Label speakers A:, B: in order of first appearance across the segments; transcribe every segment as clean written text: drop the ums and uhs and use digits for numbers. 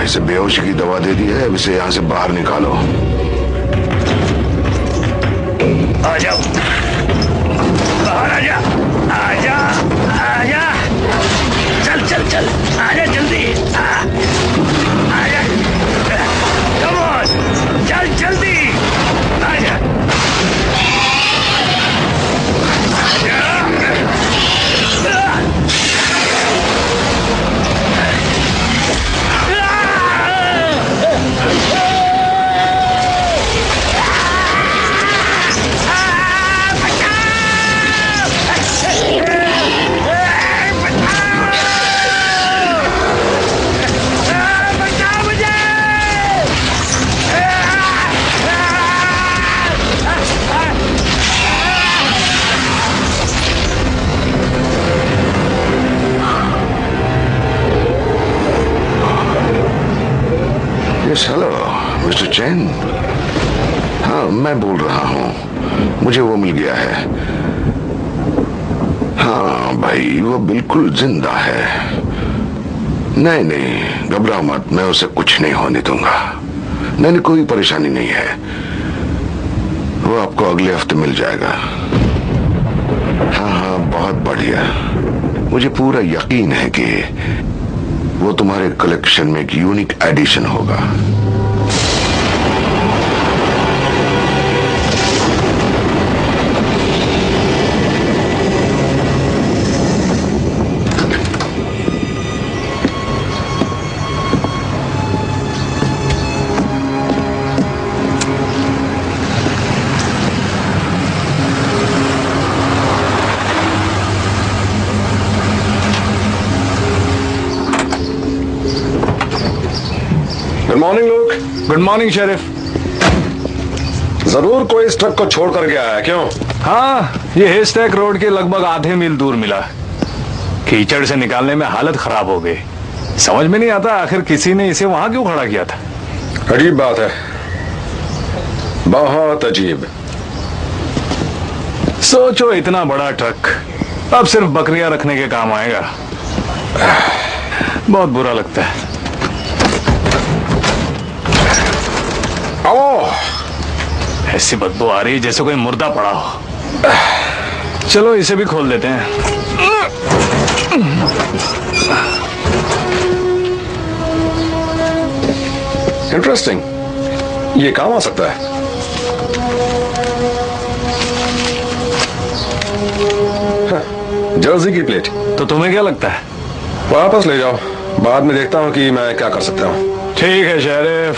A: इसे बेहोशी की दवा दे दी है, अब इसे यहाँ से बाहर निकालो।
B: आ जाओ, बाहर आ जा, आ जा, आ जा, चल चल चल, आ जा जल्दी, आ जा, कम ऑन, चल जल्दी, आ जा,
A: यस, हेलो मिस्टर चैन। हाँ, मैं बोल रहा हूँ, मुझे वो मिल गया है। हाँ भाई, वो बिल्कुल जिंदा है। नहीं नहीं, घबराओ मत, मैं उसे कुछ नहीं होने दूंगा। नहीं, कोई परेशानी नहीं है, वो आपको अगले हफ्ते मिल जाएगा। हाँ हाँ, बहुत बढ़िया। मुझे पूरा यकीन है कि वो तुम्हारे कलेक्शन में एक यूनिक एडिशन होगा।
C: Good morning look.
D: Good morning sheriff.
C: जरूर कोई इस ट्रक को छोड़ कर गया है, क्यों?
D: हाँ, ये हेस्टैक रोड के लगभग आधे मील दूर मिला। कीचड़ से निकालने में हालत खराब हो गई। समझ में नहीं आता आखिर किसी ने इसे वहां क्यों खड़ा किया था।
C: अजीब बात है, बहुत अजीब।
D: सोचो, इतना बड़ा ट्रक अब सिर्फ बकरियां रखने के काम आएगा। बहुत बुरा लगता है। ऐसी बदबू आ रही है जैसे कोई मुर्दा पड़ा हो। चलो इसे भी खोल देते हैं।
C: इंटरेस्टिंग, ये काम आ सकता है। जर्सी की प्लेट।
D: तो तुम्हें क्या लगता है?
C: वापस ले जाओ, बाद में देखता हूं कि मैं क्या कर सकता हूं।
D: ठीक है शेरिफ।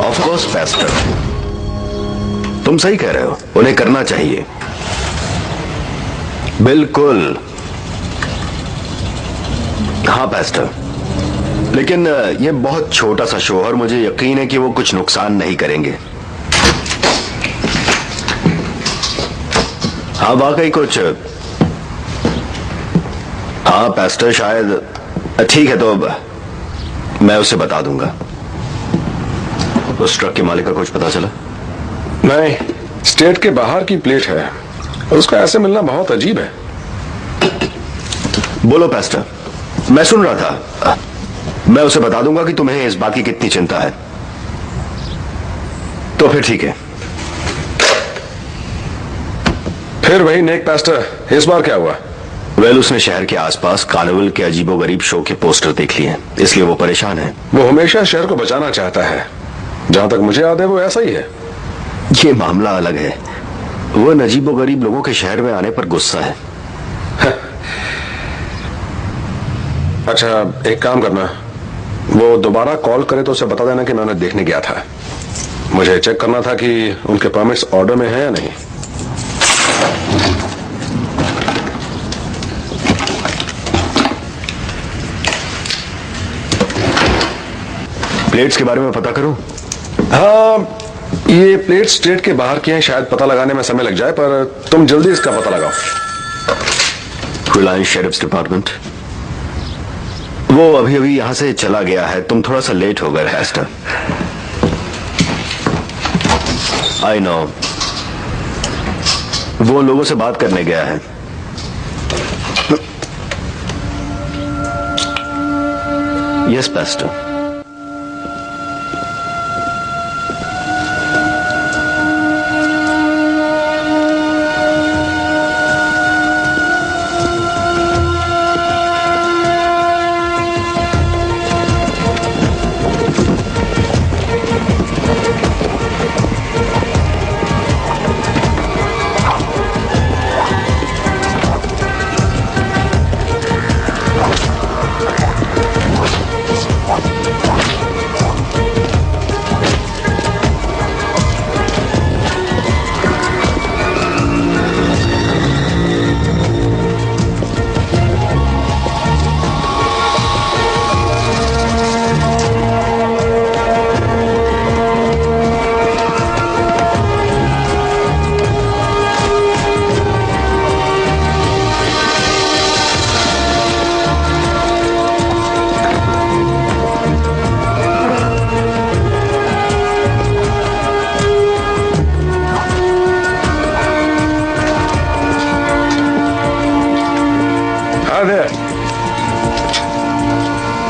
B: ऑफ कोर्स पेस्टर, तुम सही कह रहे हो, उन्हें करना चाहिए। बिल्कुल। हाँ पेस्टर, लेकिन ये बहुत छोटा सा शो है और मुझे यकीन है कि वो कुछ नुकसान नहीं करेंगे। हाँ वाकई कुछ। हाँ पेस्टर, शायद। ठीक है, तो मैं उसे बता दूंगा। उस ट्रक के मालिक का कुछ पता चला?
C: नहीं, स्टेट के बाहर की प्लेट है और उसका ऐसे मिलना बहुत अजीब है।
B: बोलो पेस्टर, मैं सुन रहा था। मैं उसे बता दूंगा कि तुम्हें इस बात की कितनी चिंता है। तो फिर ठीक है।
C: फिर वही नेक पेस्टर, इस बार क्या हुआ?
B: वेल, उसने शहर के आसपास कार्निवल के अजीबोगरीब शो के पोस्टर देख लिए, इसलिए वो परेशान है।
C: वो हमेशा शहर को बचाना चाहता है। जहां तक मुझे याद है वो ऐसा ही है।
B: ये मामला अलग है। वो अजीबोगरीब लोगों के शहर में आने पर गुस्सा है।
C: अच्छा, एक काम करना, वो दोबारा कॉल करे तो उसे बता देना कि मैं उन्हें देखने गया था। मुझे चेक करना था कि उनके परमिट्स ऑर्डर में है या नहीं।
B: प्लेट्स के बारे में पता करूं?
C: हाँ, ये प्लेट स्टेट के बाहर की हैं, शायद पता लगाने में समय लग जाए, पर तुम जल्दी इसका पता लगाओ।
B: रिलायंस शेरिफ्स डिपार्टमेंट। वो अभी अभी यहां से चला गया है। तुम थोड़ा सा लेट हो गए पेस्टर। आई नो, वो लोगों से बात करने गया है।
E: Yes pastor.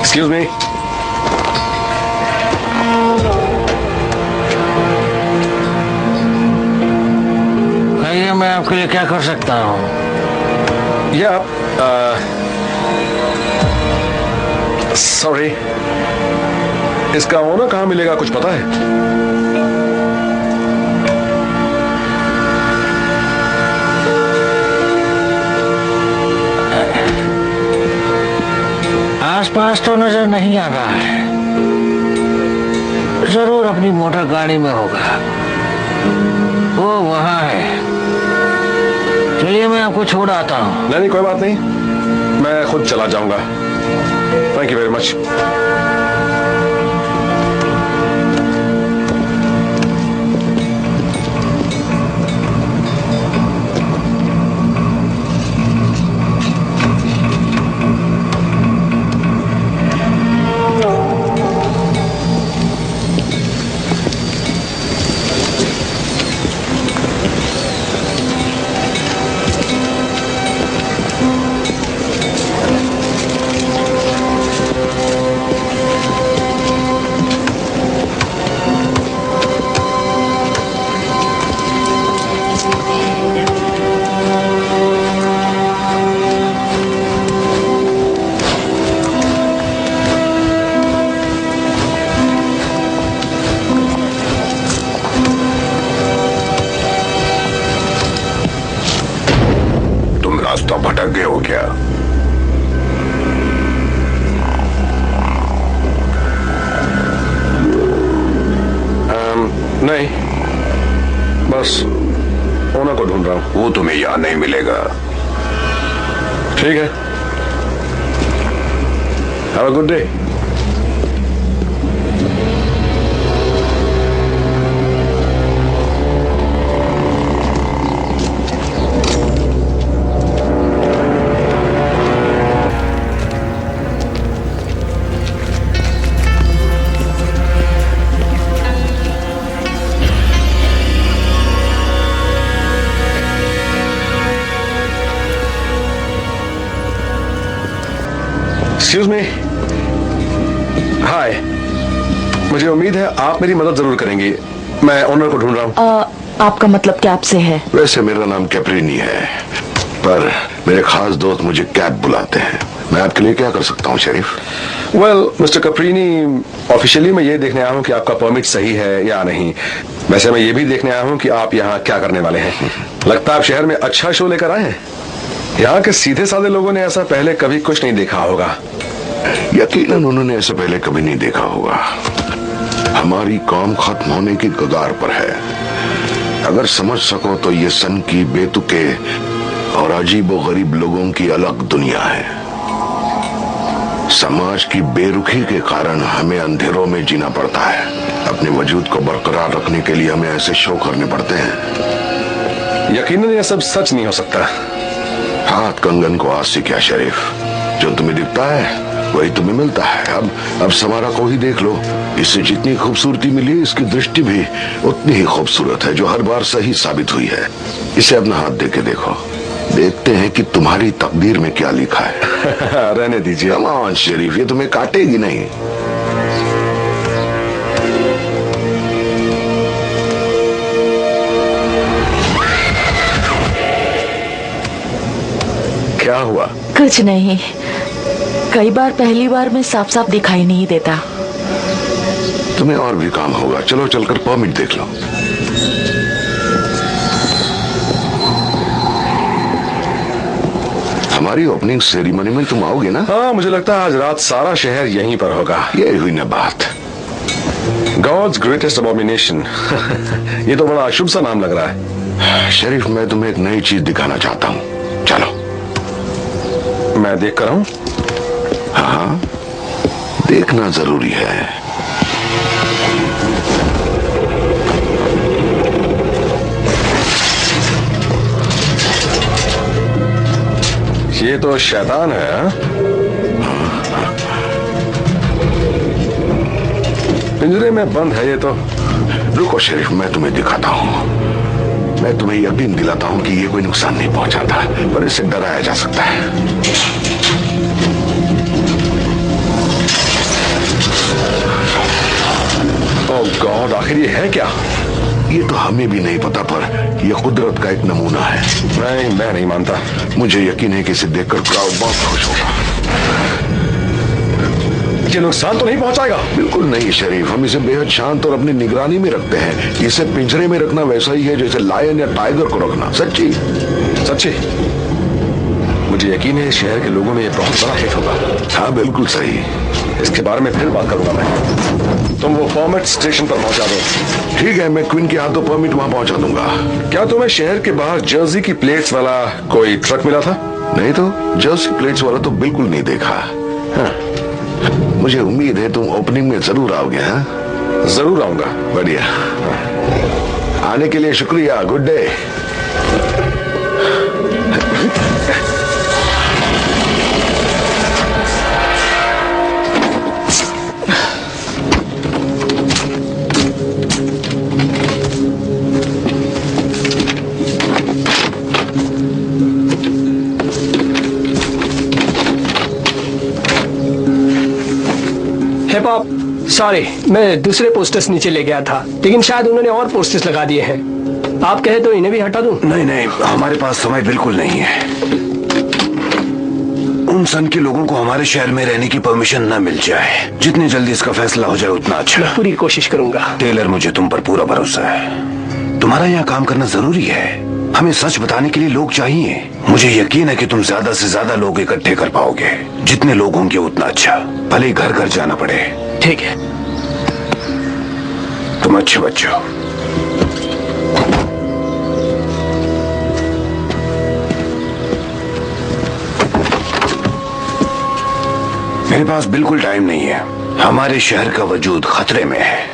C: Excuse me.
B: कहिए, मैं आपके लिए क्या कर सकता हूँ?
C: सॉरी, इसका ओनर कहाँ मिलेगा, कुछ पता है?
B: आसपास तो नजर नहीं आ रहा है, जरूर अपनी मोटर गाड़ी में होगा। वो वहां है। चलिए, मैं आपको छोड़ आता हूँ।
C: नहीं, कोई बात नहीं, मैं खुद चला जाऊंगा। Thank you very much.
A: रास्ता भटक गए हो क्या?
C: नहीं, बस ओनर को ढूंढ रहा हूं।
A: वो तुम्हें यहां नहीं मिलेगा।
C: ठीक है, have a good day. Excuse me, hi, मुझे उम्मीद है आप मेरी मदद जरूर करेंगी। मैं ओनर को ढूंढ रहा हूँ।
F: आपका मतलब कैब से है?
A: वैसे मेरा नाम कैप्रीनी है, पर मेरे खास दोस्त मुझे कैब बुलाते हैं। मैं आपके लिए क्या कर सकता हूँ शरीफ?
C: वेल मिस्टर कैप्रीनी, ऑफिशियली मैं ये देखने आया हूँ कि आपका परमिट सही है या नहीं। वैसे मैं ये भी देखने आया हूँ कि आप यहाँ क्या करने वाले हैं। लगता है आप शहर में अच्छा शो लेकर आए हैं। यहाँ के सीधे साधे लोगों ने ऐसा पहले कभी कुछ नहीं देखा होगा।
A: यकीनन उन्होंने ऐसा पहले कभी नहीं देखा होगा। हमारी कौम खत्म होने की कगार पर है। अगर समझ सको तो ये सन की बेतुके और अजीबो गरीब लोगों की अलग दुनिया है। समाज की बेरुखी के कारण हमें अंधेरों में जीना पड़ता है। अपने वजूद को बरकरार रखने के लिए हमें ऐसे शो करने पड़ते हैं।
C: यकीनन ये सब सच नहीं हो सकता।
A: हाथ कंगन को आज से क्या शरीफ, जो तुम्हें दिखता है वही तुम्हें मिलता है। अब समारा को ही देख लो। इससे जितनी खूबसूरती मिली, इसकी दृष्टि भी उतनी ही खूबसूरत है, जो हर बार सही साबित हुई है। इसे अपना हाथ दे के देखो। देखते हैं कि तुम्हारी तकदीर में क्या लिखा है।
C: रहने दीजिए।
A: कम ऑन शरीफ, ये तुम्हें काटेगी नहीं।
C: क्या हुआ?
F: कुछ नहीं। कई बार पहली बार में साफ साफ दिखाई नहीं देता।
A: तुम्हें और भी काम होगा, चलो चलकर परमिट देख लो। हमारी ओपनिंग सेरेमनी में तुम आओगे ना?
C: हाँ, मुझे लगता है आज रात सारा शहर यहीं पर होगा।
A: ये हुई ना बात।
C: God's greatest abomination. ये तो बड़ा अशुभ सा नाम लग रहा है।
A: शरीफ, मैं तुम्हें एक नई चीज दिखाना चाहता हूँ, चलो।
C: मैं देख कर आऊं?
A: हाँ, देखना जरूरी है।
C: ये तो शैतान है। हाँ? पिंजरे में बंद है ये तो।
A: रुको शरीफ, मैं तुम्हें दिखाता हूँ। मैं तुम्हें यकीन दिलाता हूँ कि ये कोई नुकसान नहीं पहुंचाता, पर इससे डराया जा सकता है।
C: ओह गॉड, आखिर ये है क्या?
A: ये तो हमें भी नहीं पता, पर यह कुदरत का एक नमूना है।
C: मैं नहीं मानता।
A: मुझे यकीन है कि इसे देखकर क्राउड बहुत खुश होगा।
C: ये नुकसान तो नहीं पहुंचाएगा?
A: बिल्कुल नहीं शरीफ, हम इसे बेहद शांत और अपनी निगरानी में रखते हैं। इसे पिंजरे में रखना वैसा ही है जैसे लायन या टाइगर को रखना। सच्ची
C: सच्ची? मुझे यकीन है शहर के लोगों में ये बहुत बड़ा हिट होगा।
A: हाँ बिल्कुल सही।
C: इसके बारे में फिर बात करूंगा मैं। तुम वो परमिट स्टेशन पर पहुंचा दो।
A: ठीक है, मैं क्वीन के हाथों परमिट वहां पहुंचा दूंगा।
C: क्या तुम्हें शहर के बाहर जर्सी की प्लेट्स वाला कोई ट्रक मिला था?
A: नहीं तो, जर्सी प्लेट्स वाला तो बिल्कुल नहीं देखा। हाँ, मुझे उम्मीद है तुम ओपनिंग में जरूर आओगे। हाँ
C: जरूर आऊंगा।
A: बढ़िया, आने के लिए शुक्रिया। Good day.
E: Hip hop, sorry, मैं दूसरे पोस्टर्स नीचे ले गया था, लेकिन शायद उन्होंने और पोस्टर्स लगा दिए हैं। आप कहे तो इन्हें भी हटा दूं?
B: नहीं नहीं, हमारे पास समय बिल्कुल नहीं है। उन सन के लोगों को हमारे शहर में रहने की परमिशन न मिल जाए। जितनी जल्दी इसका फैसला हो जाए उतना अच्छा।
E: मैं पूरी कोशिश करूंगा।
B: टेलर, मुझे तुम पर पूरा भरोसा है। तुम्हारा यहाँ काम करना जरूरी है। हमें सच बताने के लिए लोग चाहिए। मुझे यकीन है कि तुम ज्यादा से ज्यादा लोग इकट्ठे कर पाओगे। जितने लोग होंगे उतना अच्छा, भले ही घर घर जाना पड़े।
E: ठीक है।
B: तुम अच्छे बच्चे हो। मेरे पास बिल्कुल टाइम नहीं है। हमारे शहर का वजूद खतरे में है।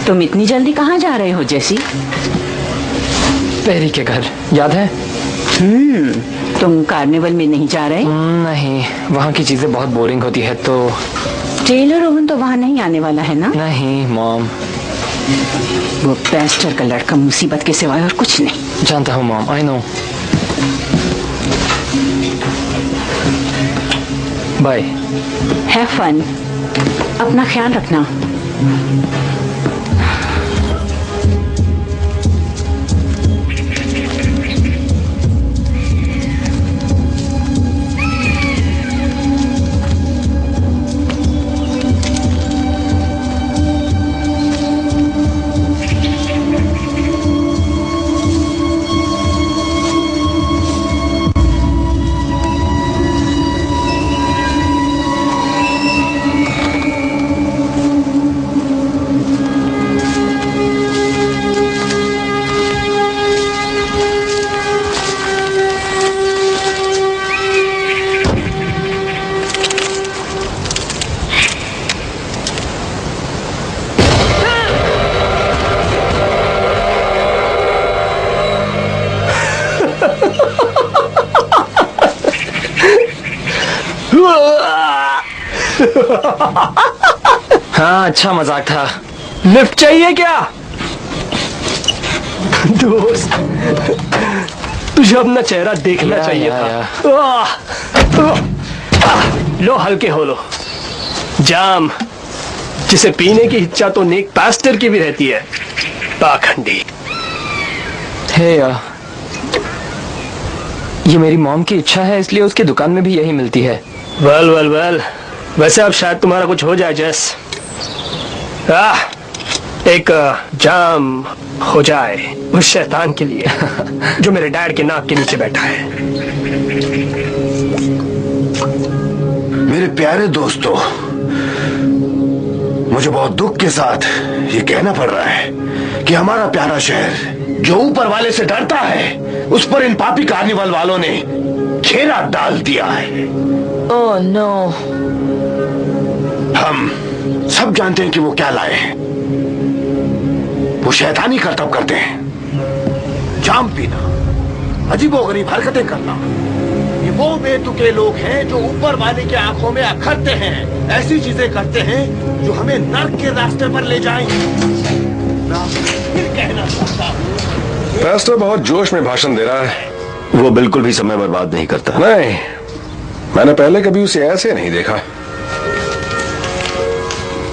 G: तुम इतनी जल्दी कहाँ जा रहे हो जेसी?
E: पेरी के घर, याद है?
G: तुम कार्निवल में नहीं जा रहे?
E: नहीं, वहाँ की चीजें बहुत बोरिंग होती है। तो
G: टेलर ओवन तो वहाँ नहीं आने वाला है ना?
E: नहीं मॉम।
G: वो पेस्टर का लड़का मुसीबत के सिवाय और कुछ नहीं।
E: जानता हूँ mom, I know. Bye.
G: Have fun. अपना ख्याल रखना।
E: हाँ, अच्छा मजाक था। लिफ्ट चाहिए क्या? दोस्त, तुझे अपना चेहरा देखना चाहिए था। लो, हल्के हो लो। जाम जिसे पीने की इच्छा तो नेक पास्टर की भी रहती है। पाखंडी।
H: हे ये मेरी मॉम की इच्छा है, इसलिए उसकी दुकान में भी यही मिलती है।
E: वेल वेल वेल, वैसे अब शायद तुम्हारा कुछ हो जाए जैस। एक जाम हो जाए उस शैतान के लिए जो मेरे डैड के नाक के नीचे बैठा है।
A: मेरे प्यारे दोस्तों, मुझे बहुत दुख के साथ ये कहना पड़ रहा है कि हमारा प्यारा शहर जो ऊपर वाले से डरता है, उस पर इन पापी कार्निवल वालों ने घेरा डाल दिया है।
F: Oh no.
A: हम सब जानते हैं कि वो क्या लाए हैं। वो शैतानी करतब करते हैं, जाम पीना, अजीबोगरीब हरकतें करना। ये वो बेतुके लोग हैं जो ऊपर वाले की आंखों में अखरते हैं, ऐसी चीजें करते हैं जो हमें नर्क के रास्ते पर ले जाएंगे। फिर कहना चाहता हूं,
C: पास्टर बहुत जोश में भाषण दे रहा है।
B: वो बिल्कुल भी समय बर्बाद नहीं करता।
C: नहीं, मैंने पहले कभी उसे ऐसे नहीं देखा।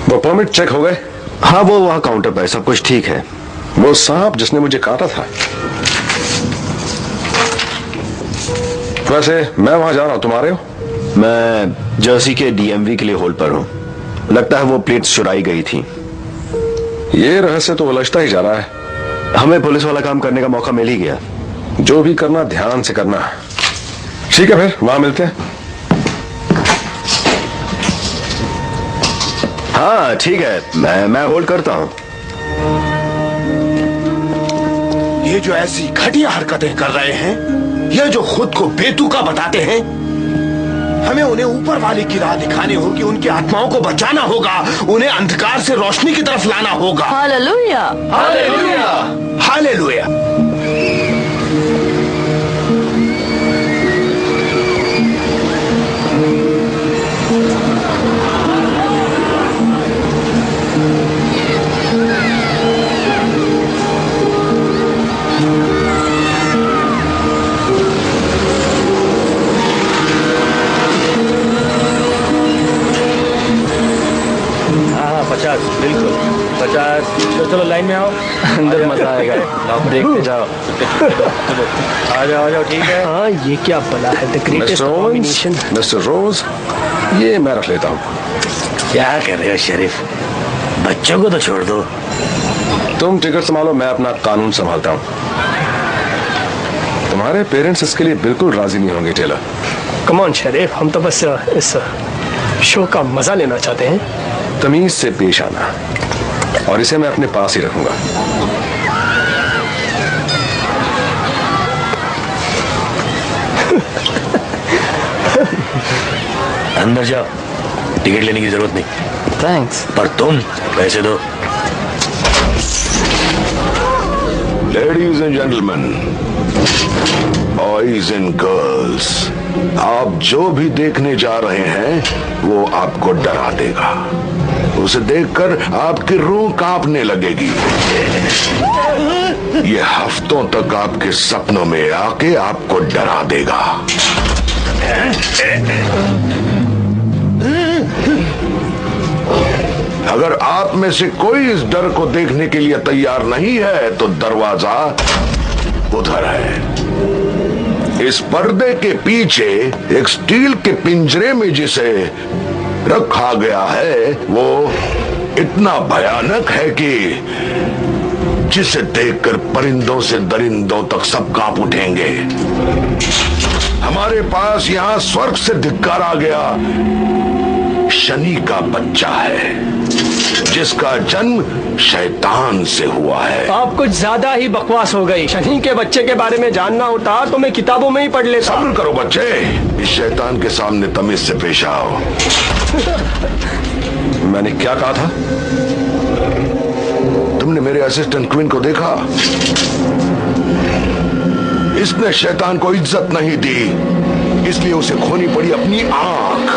C: वो परमिट चेक हो गए?
B: हाँ, वो वहाँ काउंटर पर, सब कुछ ठीक है।
C: वो सांप जिसने मुझे काटा था, वैसे मैं वहां जा रहा हूं, तुम आ रहे हो?
B: मैं जर्सी के डीएमवी के लिए होल्ड पर हूँ। लगता है वो प्लेट्स चुराई गई थी।
C: ये रहस्य तो उलझता ही जा रहा है।
B: हमें पुलिस वाला काम करने का मौका मिल ही गया।
C: जो भी करना ध्यान से करना। ठीक है, फिर वहां मिलते हैं।
B: हाँ ठीक है, मैं होल्ड करता हूँ।
A: ये जो ऐसी घटिया हरकतें कर रहे हैं, ये जो खुद को बेतुका बताते हैं, हमें उन्हें ऊपर वाले की राह दिखानी होगी, उनकी आत्माओं को बचाना होगा, उन्हें अंधकार से रोशनी की तरफ लाना होगा।
F: हालेलुया।
A: Hallelujah, hallelujah.
D: बिल्कुल 50। चलो लाइन में आओ, अंदर मजा आएगा, देखते जाओ। आ जाओ, ठीक है।
E: हाँ, ये क्या बला है? The greatest combination.
C: मिस्टर रोज, ये मैं रख लेता हूँ।
B: क्या कर रहे हो शरीफ? बच्चों को तो छोड़ दो।
C: तुम टिकट संभालो, मैं अपना कानून संभालता हूँ। तुम्हारे पेरेंट्स इसके लिए बिल्कुल राजी नहीं होंगे टेलर।
E: कम ऑन शरीफ, हम तो बस इस शो का मजा लेना चाहते हैं।
C: तमीज से पेश आना, और इसे मैं अपने पास ही रखूंगा।
B: अंदर जाओ, टिकट लेने की जरूरत नहीं।
H: थैंक्स।
B: पर तुम पैसे दो।
A: Ladies and gentleman, boys and girls, आप जो भी देखने जा रहे हैं वो आपको डरा देगा। उसे देखकर आपकी रूह कांपने लगेगी। ये हफ्तों तक आपके सपनों में आके आपको डरा देगा। अगर आप में से कोई इस डर को देखने के लिए तैयार नहीं है तो दरवाजा उधर है। इस पर्दे के पीछे एक स्टील के पिंजरे में जिसे रखा गया है वो इतना भयानक है कि जिसे देखकर परिंदों से दरिंदों तक सब कांप उठेंगे। हमारे पास यहाँ स्वर्ग से धिक्कार आ गया शनि का बच्चा है, जिसका जन्म शैतान से हुआ है।
E: आप कुछ ज्यादा ही बकवास हो गई। शनि के बच्चे के बारे में जानना होता तो मैं किताबों में ही पढ़ लेता।
A: सब्र करो बच्चे, इस शैतान के सामने तमीज से पेश आओ।
C: मैंने क्या कहा था?
A: तुमने मेरे असिस्टेंट क्वीन को देखा? इसने शैतान को इज्जत नहीं दी, इसलिए उसे खोनी पड़ी अपनी आंख।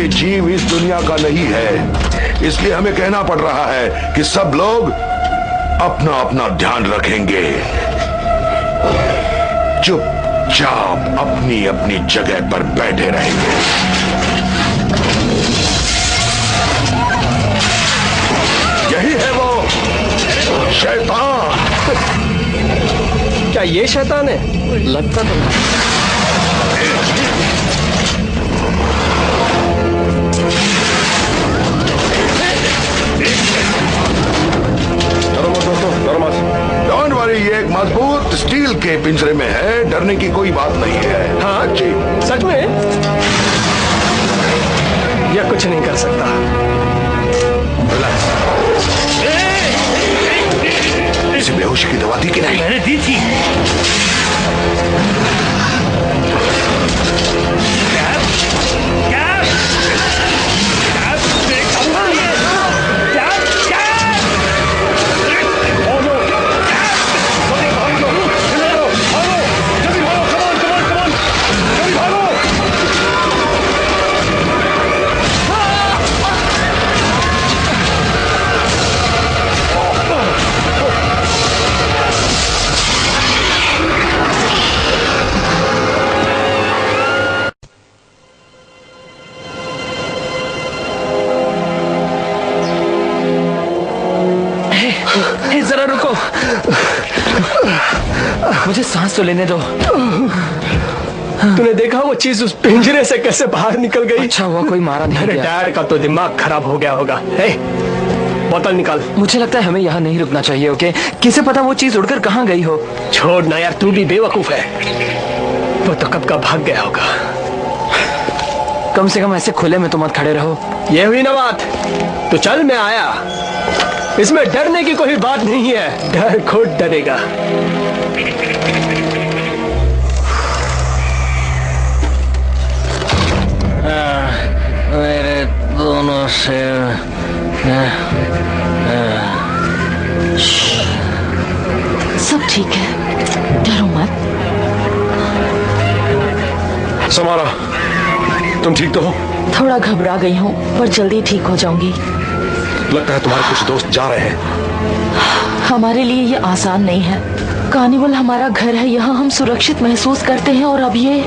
A: ये जीव इस दुनिया का नहीं है, इसलिए हमें कहना पड़ रहा है कि सब लोग अपना अपना ध्यान रखेंगे, चुपचाप अपनी अपनी जगह पर बैठे रहेंगे। यही है वो शैतान।
E: क्या ये शैतान है?
H: लगता तो
A: डोंट वरी, ये एक मजबूत स्टील के पिंजरे में है, डरने की कोई बात नहीं है।
E: हाँ
A: जी,
E: सच में यह कुछ नहीं कर सकता।
A: इसे बेहोशी की दवा दी कि नहीं?
B: मैंने दी थी।
H: जरा रुको, मुझे सांस तो लेने दो।
E: तूने देखा वो चीज उस पिंजरे से कैसे बाहर निकल गई?
H: अच्छा हुआ कोई मारा नहीं
E: मेरे
H: गया।
E: डैड का तो दिमाग खराब हो गया होगा। बोतल निकाल।
H: मुझे लगता है हमें यहाँ नहीं रुकना चाहिए। ओके, किसे पता वो चीज उड़कर कहाँ गई हो।
E: छोड़ ना यार, तू भी बेवकूफ है। वो तो कब का भाग गया होगा।
H: कम से कम ऐसे खुले में तो मत खड़े रहो।
E: ये हुई ना बात, तो चल मैं आया। इसमें डरने की कोई बात नहीं है, डर खुद डरेगा।
B: मेरे दोनों से
F: सब ठीक है, डरो मत।
C: समारा, तुम ठीक तो हो?
F: थोड़ा घबरा गई हूँ पर जल्दी ठीक हो जाऊंगी।
C: लगता है तुम्हारे कुछ दोस्त जा रहे हैं।
F: हमारे लिए ये आसान नहीं है। कार्निवल हमारा घर है, यहाँ हम सुरक्षित महसूस करते हैं और अब ये।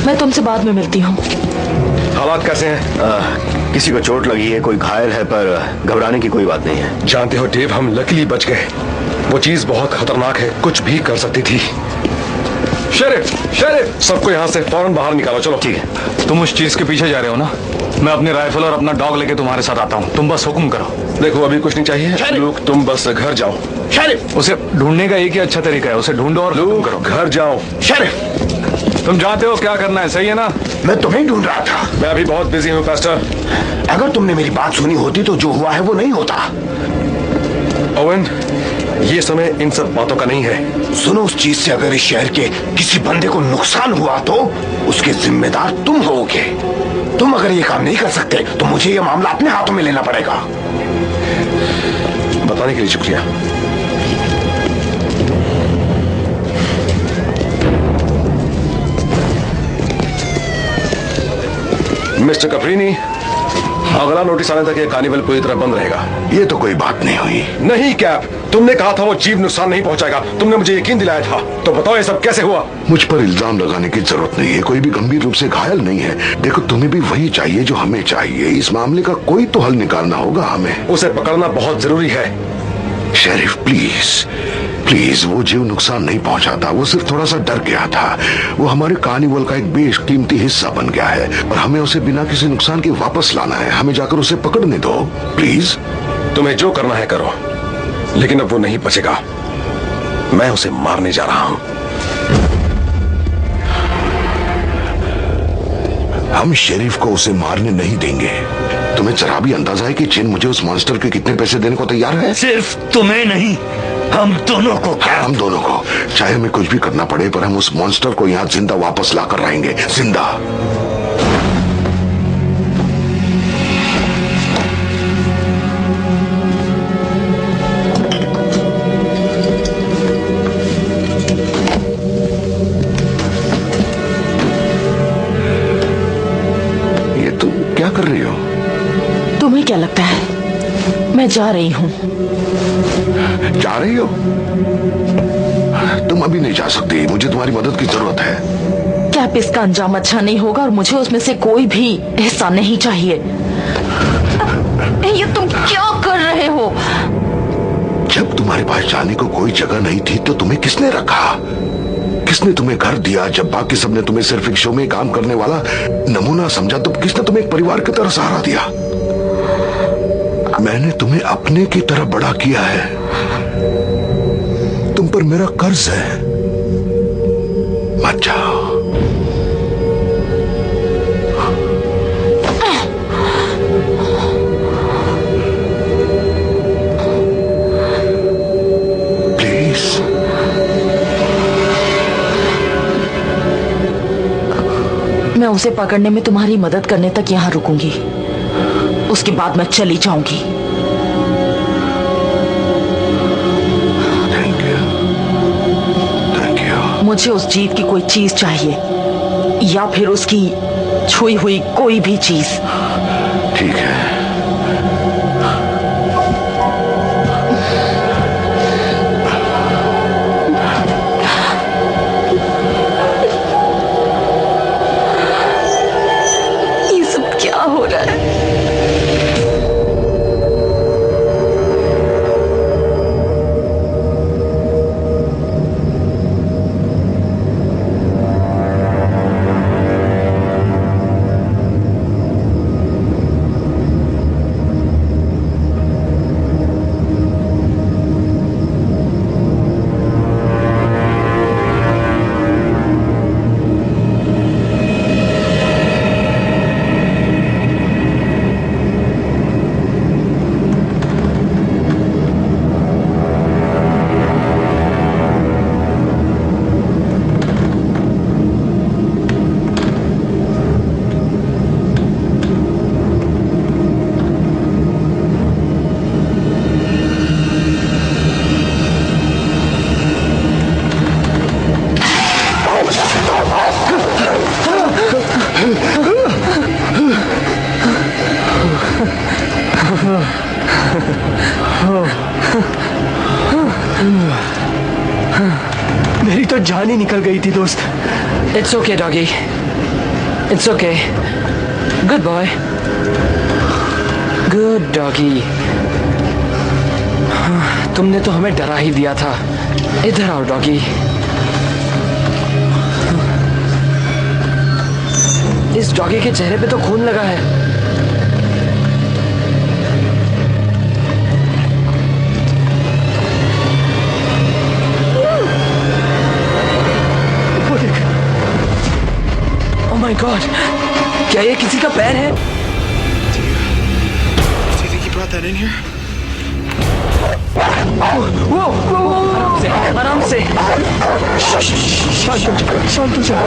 F: मैं तुमसे बाद में मिलती हूँ।
C: हालात कैसे हैं?
I: किसी को चोट लगी है, कोई घायल है, पर घबराने की कोई बात नहीं है।
C: जानते हो डेव, हम लकीली बच गए। वो चीज बहुत खतरनाक है, कुछ भी कर सकती थी। शेरिफ, सबको यहाँ से फौरन बाहर निकालो। चलो।
I: ठीक है।
D: तुम उस चीज के पीछे जा रहे हो ना? मैं अपनी राइफल और अपना डॉग लेके तुम्हारे साथ आता हूँ, तुम बस हुक्म करो।
C: देखो, अभी कुछ नहीं चाहिए लूक, तुम बस घर जाओ।
I: शेरिफ,
D: उसे ढूंढने का एक ही अच्छा तरीका है, उसे ढूंढो और हुक्म
C: लूक,
D: करो।
C: घर जाओ।
I: शेरिफ,
D: तुम जानते हो क्या करना है, सही है ना?
I: मैं तुम्हें ढूंढ रहा था।
C: मैं अभी बहुत बिजी हूँ पास्टर।
I: अगर तुमने मेरी बात सुनी होती तो जो हुआ है वो नहीं होता।
C: ओवन, ये समय इन सब बातों का नहीं है।
I: सुनो, उस चीज से अगर इस शहर के किसी बंदे को नुकसान हुआ तो उसके जिम्मेदार तुम होगे। तुम अगर ये काम नहीं कर सकते तो मुझे ये मामला अपने हाथों में लेना पड़ेगा।
C: बताने के लिए शुक्रिया। मिस्टर कपरीनी, अगला नोटिस आने तक ये कार्निवल पूरी तरह बंद रहेगा।
A: ये तो कोई बात नहीं हुई।
C: नहीं कैप, तुमने कहा था वो जीव नुकसान नहीं पहुंचाएगा। तुमने मुझे यकीन दिलाया था। तो बताओ ये सब कैसे हुआ?
A: मुझ पर इल्जाम लगाने की जरूरत नहीं है, कोई भी गंभीर रूप से घायल नहीं है। देखो, तुम्हें भी वही चाहिए जो हमें चाहिए। इस मामले का कोई तो हल निकालना होगा हमें।
C: उसे पकड़ना बहुत जरूरी है।
A: शेरिफ, प्लीज, वो जीव नुकसान नहीं पहुंचाता, वो सिर्फ थोड़ा सा डर गया था। वो हमारे कार्निवल का एक बेशकीमती हिस्सा बन गया है और हमें उसे बिना किसी नुकसान के वापस लाना है। हमें जाकर उसे पकड़ने दो, प्लीज।
C: तुम्हें जो करना है करो, लेकिन अब वो नहीं बचेगा। मैं उसे मारने जा रहा हूं।
A: हम शेरिफ को उसे मारने नहीं देंगे। तुम्हें जरा भी अंदाजा है कि चिन मुझे उस मॉन्स्टर के कितने पैसे देने को तैयार है?
B: सिर्फ तुम्हें नहीं, हम दोनों को। क्या?
A: हम दोनों को, चाहे हमें कुछ भी करना पड़े, पर हम उस मॉन्स्टर को यहाँ जिंदा वापस लाकर लाएंगे, जिंदा। क्या कर रही हो?
F: तुम्हें क्या लगता है मैं जा रही हूँ?
A: जा रही हो? तुम अभी नहीं जा सकती, मुझे तुम्हारी मदद की जरूरत है।
F: क्या इसका अंजाम अच्छा नहीं होगा और मुझे उसमें से कोई भी हिस्सा नहीं चाहिए। ये तुम क्या कर रहे हो?
A: जब तुम्हारे पास जाने को कोई जगह नहीं थी तो तुम्हें किसने रखा? किसने तुम्हें घर दिया? जब बाकी सबने तुम्हें सिर्फ एक शो में काम करने वाला नमूना समझा तो किसने तुम्हें एक परिवार की तरह सहारा दिया? मैंने तुम्हें अपने की तरह बड़ा किया है। तुम पर मेरा कर्ज है। मत जाओ।
F: मैं उसे पकड़ने में तुम्हारी मदद करने तक यहाँ रुकूंगी, उसके बाद मैं चली जाऊंगी।
A: Thank you.
F: मुझे उस जीत की कोई चीज चाहिए या फिर उसकी छुई हुई कोई भी चीज।
A: ठीक है।
F: हो रहा है?
E: मेरी तो जान ही निकल गई थी दोस्त।
H: It's okay, doggy. It's okay. Good boy. Good doggy. तुमने तो हमें डरा ही दिया था। इधर आओ डॉगी। इस डॉगी के चेहरे पे तो खून लगा है। Oh my God! क्या ये किसी का पैर है?
J: Do you think he brought that in here?
H: आराम से।
E: शांत हो जा।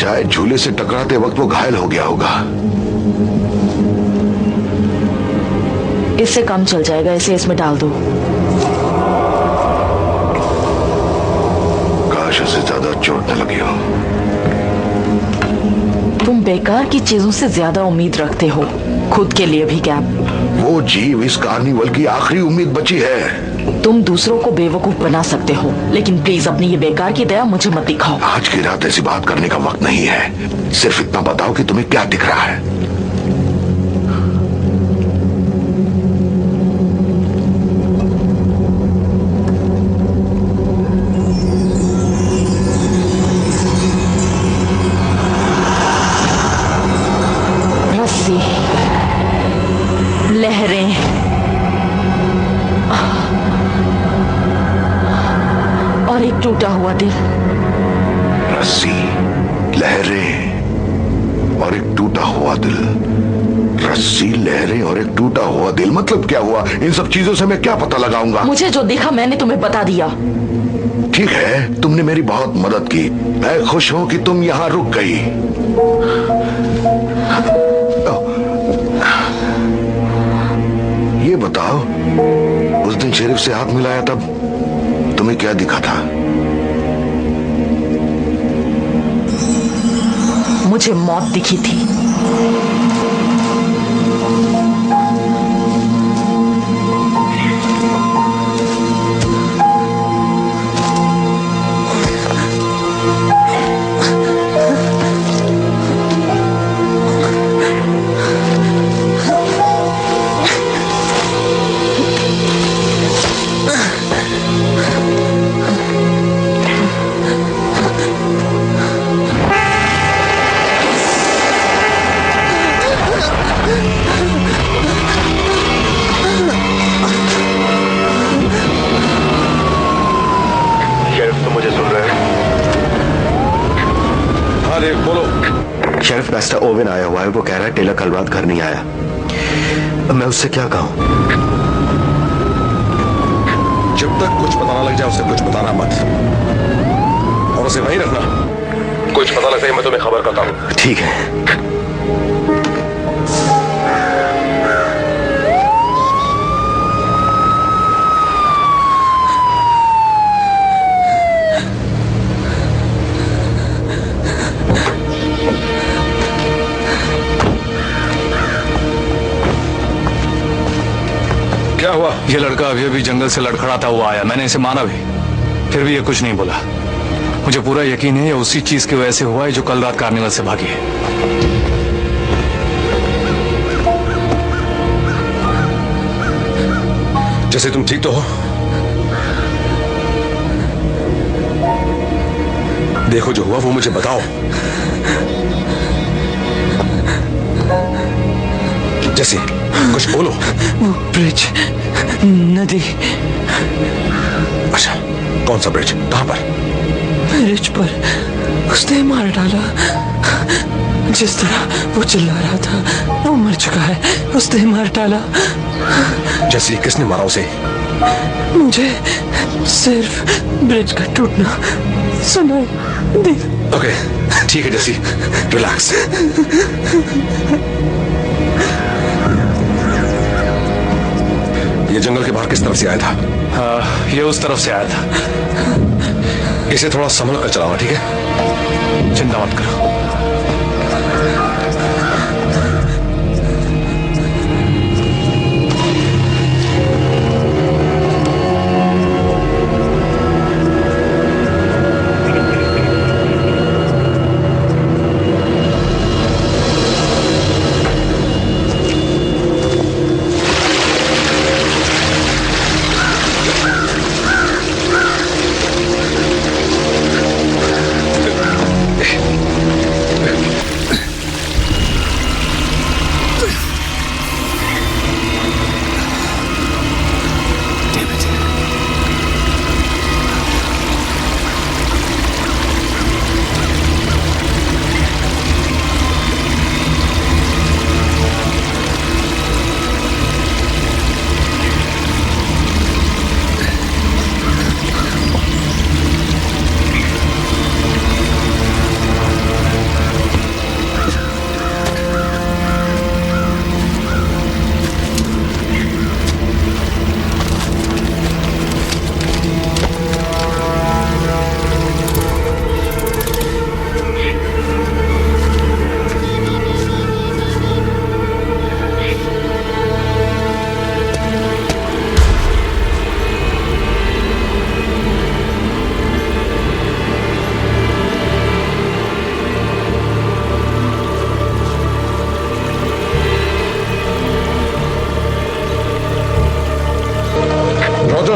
A: शायद झूले से टकराते वक्त वो घायल हो गया होगा।
F: इससे कम चल जाएगा, इसे इसमें डाल दो।
A: काश उसे ज्यादा चोट न लगी हो।
F: तुम बेकार की चीजों से ज्यादा उम्मीद रखते हो, खुद के लिए भी कैप।
A: वो जीव इस कार्निवल की आखिरी उम्मीद बची है।
F: तुम दूसरों को बेवकूफ बना सकते हो, लेकिन प्लीज अपनी ये बेकार की दया मुझे मत दिखाओ।
A: आज की रात ऐसी बात करने का वक्त नहीं है। सिर्फ इतना बताओ कि तुम्हें क्या दिख रहा है।
F: रस्सी, लहरें, और एक टूटा हुआ दिल।
A: रस्सी, लहरें और एक टूटा हुआ दिल। रस्सी, लहरें और एक टूटा हुआ दिल, मतलब क्या हुआ? इन सब चीजों से मैं क्या पता लगाऊंगा?
F: मुझे जो दिखा मैंने तुम्हें बता दिया।
A: ठीक है, तुमने मेरी बहुत मदद की। मैं खुश हूं कि तुम यहां रुक गई। ये बताओ, उस दिन शेरिफ से हाथ मिलाया तब तुम्हें क्या दिखा था?
F: मुझे मौत दिखी थी।
I: शेरिफ मिस्टर ओवेन आया हुआ है। वो कह रहा है टेलर कल रात घर नहीं आया। मैं उससे क्या कहूं?
C: जब तक कुछ पता ना लग जाए उसे कुछ बताना मत, और उसे वहीं रखना। कुछ पता लगता है मैं तुम्हें खबर करता हूं।
I: ठीक है।
C: क्या हुआ?
D: ये लड़का अभी अभी जंगल से लड़खड़ाता हुआ आया। मैंने इसे मारा भी, फिर भी ये कुछ नहीं बोला। मुझे पूरा यकीन है ये उसी चीज की वजह से हुआ है जो कल रात कार्निवल से भागी है।
C: जैसे तुम ठीक तो हो? देखो जो हुआ वो मुझे बताओ। जैसे कुछ बोलो।
H: वो ब्रिज, नदी।
C: अच्छा, कौन सा ब्रिज? कहां पर?
H: ब्रिज पर उसने मार डाला। जिस तरह वो चिल्ला रहा था वो मर चुका है, उसने मार डाला।
C: जैसे किसने मारा उसे?
H: मुझे सिर्फ ब्रिज का टूटना सुनाई दी।
C: ओके, ठीक है जैसी, रिलैक्स। ये जंगल के बाहर किस तरफ से आया था?
D: ये उस तरफ से आया था।
C: इसे थोड़ा संभल कर चलाना, ठीक है?
D: चिंता मत करो।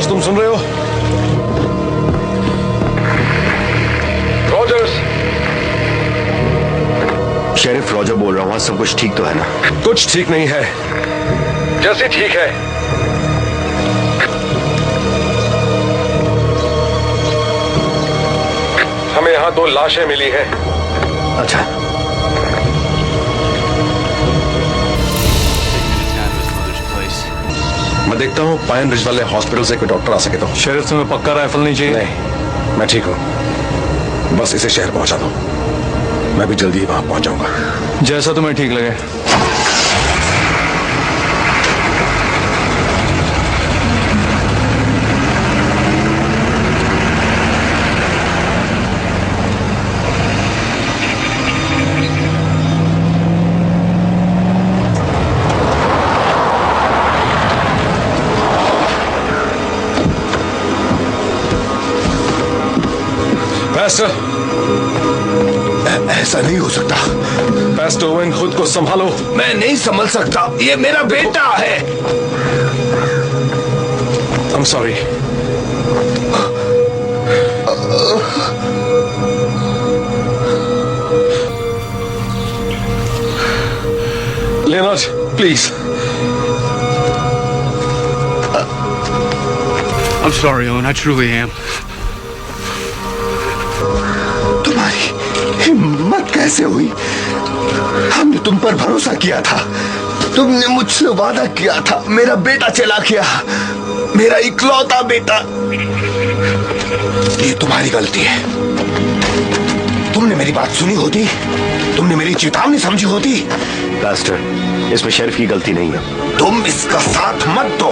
C: रॉजर्स, तुम सुन रहे हो? रॉजर्स।
I: शेरिफ रॉजर बोल रहा हूँ, सब कुछ ठीक तो है ना?
C: कुछ ठीक नहीं है। जैसे ठीक है। हमें यहाँ 2 लाशें मिली हैं।
I: अच्छा।
C: मैं देखता हूँ पाइन रिज वाले हॉस्पिटल से कोई डॉक्टर आ सके तो।
D: शेरिफ तुम्हें पक्का राइफल नहीं चाहिए?
C: नहीं, मैं ठीक हूँ। बस इसे शहर पहुंचा दो, मैं भी जल्दी ही वहां पहुंच जाऊंगा।
D: जैसा तुम्हें ठीक लगे।
C: पैस्टर,
I: ऐसा नहीं हो सकता।
C: पैस्टर ओवेन, खुद को संभालो।
I: मैं नहीं संभल सकता, ये मेरा बेटा है।
C: I'm sorry। Leonard, please।
J: I'm sorry, Owen. I truly am.
I: हिम्मत कैसे हुई? हमने तुम पर भरोसा किया था, तुमने मुझसे वादा किया था, मेरा बेटा चला गया, मेरा इकलौता बेटा। ये तुम्हारी गलती है। तुमने मेरी बात सुनी होती, तुमने मेरी चेतावनी समझी होती।
B: पास्टर, इसमें शेरिफ की गलती नहीं है।
I: तुम इसका साथ मत दो।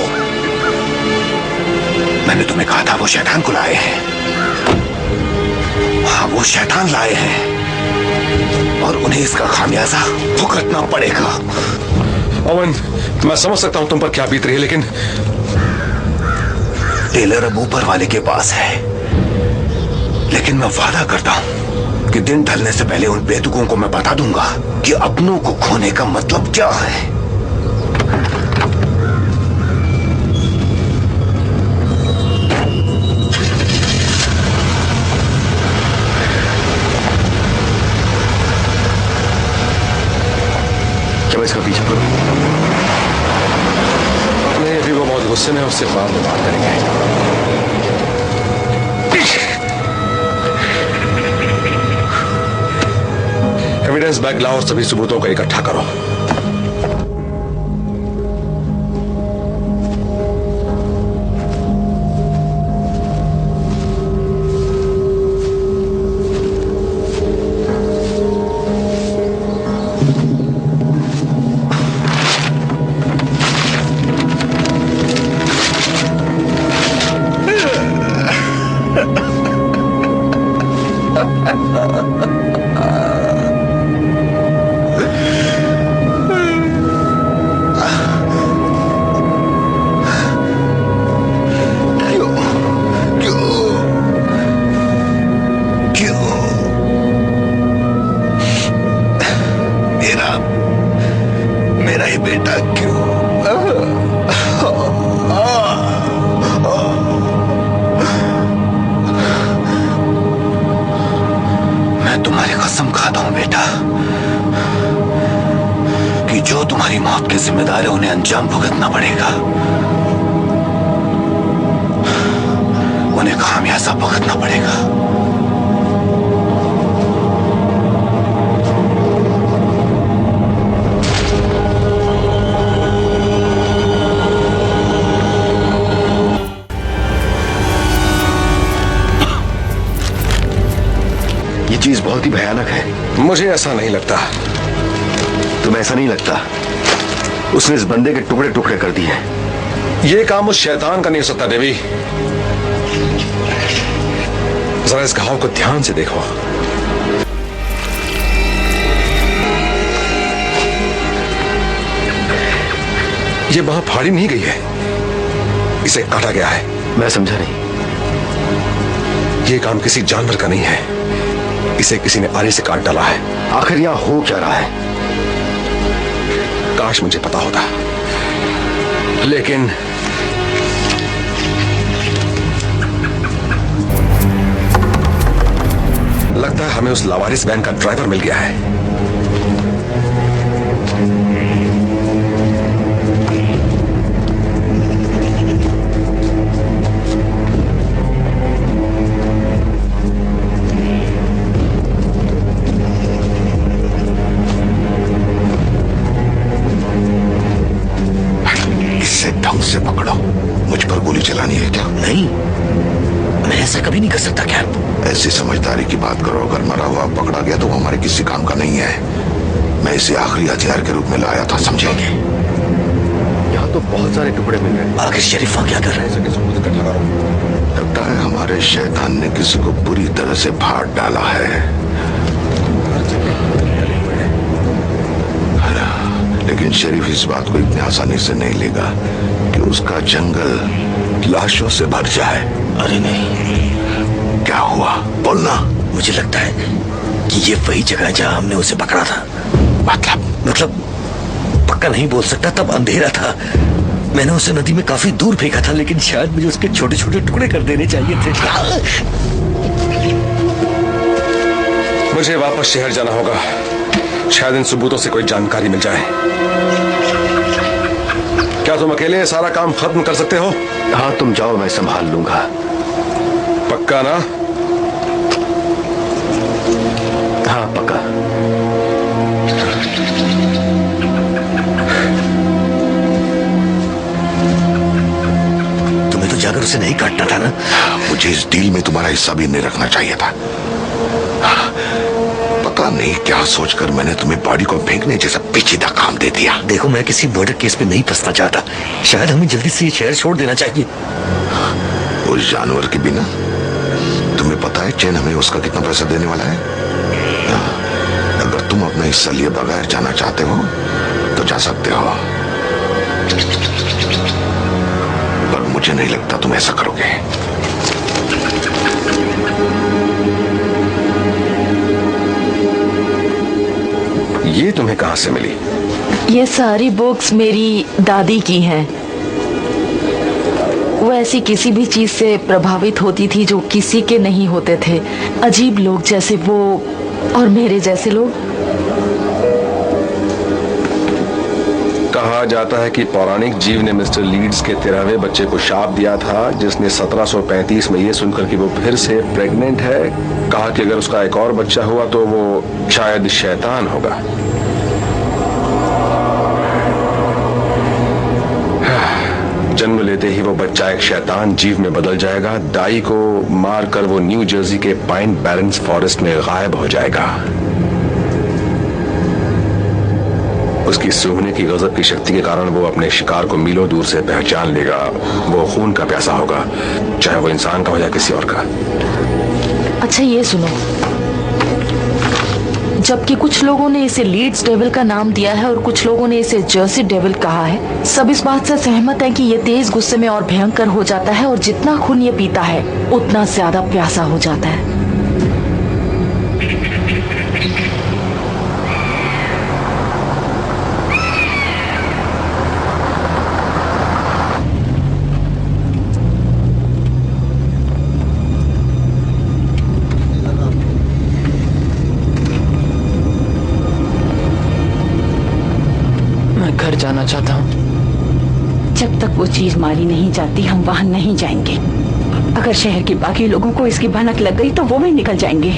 I: मैंने तुम्हें कहा था वो शैतान को लाए हैं। हाँ, वो शैतान लाए हैं और उन्हें इसका खामियाजा भुगतना पड़ेगा।
C: ओवन, मैं समझ सकता हूं तुम पर क्या बीत रही है, लेकिन
I: टेलर अब ऊपर वाले के पास है। लेकिन मैं वादा करता हूं कि दिन ढलने से पहले उन बेतुकों को मैं बता दूंगा कि अपनों को खोने का मतलब क्या है।
B: इसका पीछा करो।
C: नहीं, अभी वो बहुत गुस्से में, उससे बाद में बात करेंगे। एविडेंस बैग लाओ और सभी सबूतों को इकट्ठा करो।
I: मेरा ही बेटा क्यों? मैं तुम्हारी कसम खाता हूं बेटा कि जो तुम्हारी मौत के जिम्मेदार है उन्हें अंजाम भुगतना पड़ेगा, उन्हें खामियाजा भुगतना पड़ेगा।
B: चीज बहुत ही भयानक है।
C: मुझे ऐसा नहीं लगता।
B: तुम्हें ऐसा नहीं लगता? उसने इस बंदे के टुकड़े टुकड़े कर दिए।
C: ये काम उस शैतान का नहीं हो सकता देवी। जरा इस घाव को ध्यान से देखो। ये बाह फाड़ी नहीं गई है, इसे काटा गया है।
B: मैं समझा नहीं।
C: ये काम किसी जानवर का नहीं है, इसे किसी ने आरी से काट डाला है।
B: आखिर यहां हो क्या रहा है?
C: काश मुझे पता होता, लेकिन लगता है हमें उस लावारिस वैन का ड्राइवर मिल गया है।
A: इसे ढंग से पकड़ो। मुझ पर गोली चलानी है क्या?
B: नहीं, मैं ऐसा कभी नहीं कर सकता कैप।
A: ऐसी समझदारी की बात करो। अगर मरा हुआ पकड़ा गया तो वो हमारे किसी काम का नहीं है। मैं इसे आखिरी हथियार के रूप में लाया था, समझेंगे?
C: यहाँ तो बहुत सारे टुकड़े मिल रहे हैं।
B: आखिर शरीफ वहां क्या कर रहे हैं?
A: लगता है हमारे शैतान ने किसी को बुरी तरह से फाड़ डाला है। लेकिन शरीफ इस बात को इतनी आसानी से नहीं लेगा कि उसका जंगल लाशों से भर जाए।
B: अरे नहीं।
A: क्या हुआ? बोलना।
B: मुझे लगता है कि ये वही जगह है जहां हमने उसे पकड़ा था। मतलब पक्का नहीं बोल सकता, तब अंधेरा था। मैंने उसे नदी में काफी दूर फेंका था, लेकिन शायद मुझे उसके छोटे छोटे टुकड़े कर देने चाहिए थे।
C: मुझे वापस शहर जाना होगा। शायद इन सबूतों से कोई जानकारी मिल जाए। क्या तुम अकेले सारा काम खत्म कर सकते हो?
I: हाँ, तुम जाओ, मैं संभाल लूंगा।
C: पक्का ना?
I: हाँ, पक्का।
B: तुम्हें तो जाकर उसे नहीं काटना था ना?
A: मुझे इस डील में तुम्हारा हिस्सा भी नहीं रखना चाहिए था। पता नहीं क्या सोचकर मैंने तुम्हें बॉडी को फेंकने जैसा पेचीदा काम दे दिया।
B: देखो, मैं किसी मर्डर केस में नहीं फंसना चाहता। शायद हमें जल्दी से ये शहर छोड़ देना चाहिए।
A: उस जानवर के बिना तुम्हें पता है चैन हमें उसका कितना पैसा देने वाला है? अगर तुम अपना हिस्सा लिए बगैर जाना चाहते हो तो जा सकते हो, पर मुझे नहीं लगता तुम ऐसा करोगे।
C: ये तुम्हें कहां से मिली?
F: ये सारी बुक्स मेरी दादी की हैं। वो ऐसी किसी भी चीज से प्रभावित होती थी जो किसी के नहीं होते थे। अजीब लोग जैसे वो और मेरे जैसे लोग।
C: कहा जाता है कि पौराणिक जीव ने मिस्टर लीड्स के 13वें बच्चे को शाप दिया था, जिसने 1735 में ये सुनकर कि वो फिर से प्रेग्नेंट है, कहा कि अगर उसका एक और बच्चा हुआ तो वो शायद शैतान होगा। जन्म लेते ही वो बच्चा एक शैतान जीव में बदल जाएगा। दाई को मारकर वो न्यू जर्सी के पाइन बैरन्स फॉरेस्ट में गायब हो जाएगा। उसकी सूंघने की गजब की शक्ति के कारण वो अपने शिकार को मीलों दूर से पहचान लेगा। वो खून का प्यासा होगा, चाहे वो इंसान का हो या किसी और का।
F: अच्छा ये सुनो, जबकि कुछ लोगों ने इसे लीड्स डेविल का नाम दिया है और कुछ लोगों ने इसे जर्सी डेविल कहा है, सब इस बात से सहमत हैं कि ये तेज गुस्से में और भयंकर हो जाता है और जितना खून ये पीता है उतना ज्यादा प्यासा हो जाता है।
H: घर जाना चाहता हूँ।
G: जब तक वो चीज मारी नहीं जाती हम वहां नहीं जाएंगे। अगर शहर के बाकी लोगों को इसकी भनक लग गई तो वो भी निकल जाएंगे।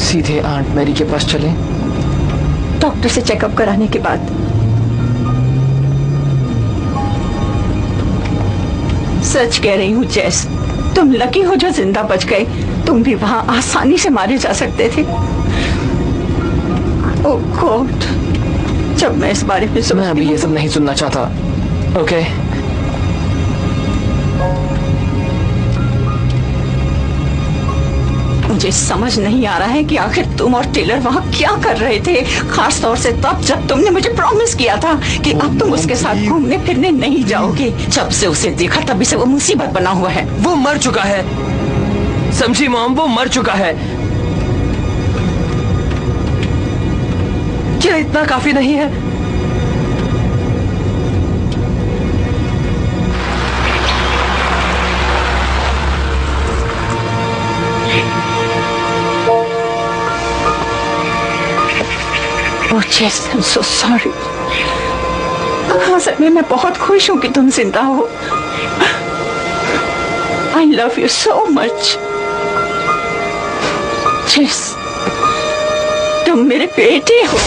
H: सीधे आंट मैरी के पास चलें?
G: डॉक्टर से चेकअप कराने के बाद। सच कह रही हूँ जेस, तुम लकी हो जो जिंदा बच गए। तुम भी वहां आसानी से मारे जा सकते थे। ओह गॉड, जब मैं इस बारे में
H: मैं अभी ये सब नहीं सुनना चाहता। ओके
G: मुझे समझ नहीं आ रहा है कि आखिर तुम और टेलर वहाँ क्या कर रहे थे, खास तौर से तब जब तुमने मुझे प्रॉमिस किया था कि अब तुम उसके साथ घूमने फिरने नहीं जाओगे। जब से उसे देखा तभी से वो मुसीबत बना हुआ है।
H: वो मर चुका है, समझी मॉम, वो मर चुका है। क्या इतना काफी नहीं है?
G: ओह जेस, आई एम सो सॉरी। असल में मैं बहुत खुश हूँ कि तुम जिंदा हो। I love you so much. जेस, तुम मेरे बेटे हो।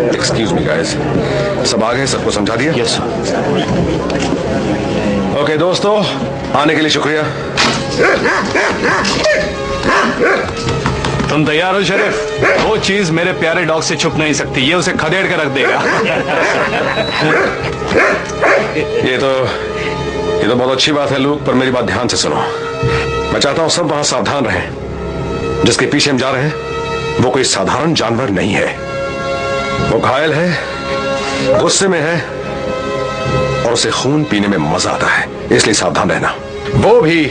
C: एक्सक्यूज मी गाइस, सब आ गए? सबको समझा दिया?
E: यस।
C: ओके दोस्तों, आने के लिए शुक्रिया।
D: तुम तैयार हो शरीफ? वो चीज मेरे प्यारे डॉग से छुप नहीं सकती, ये उसे खदेड़ कर रख देगा।
C: ये तो बहुत अच्छी बात है लूक, पर मेरी बात ध्यान से सुनो। मैं चाहता हूं सब वहां सावधान रहें। जिसके पीछे हम जा रहे हैं वो कोई साधारण जानवर नहीं है। वो घायल है, गुस्से में है और उसे खून पीने में मजा आता है, इसलिए सावधान रहना। वो भी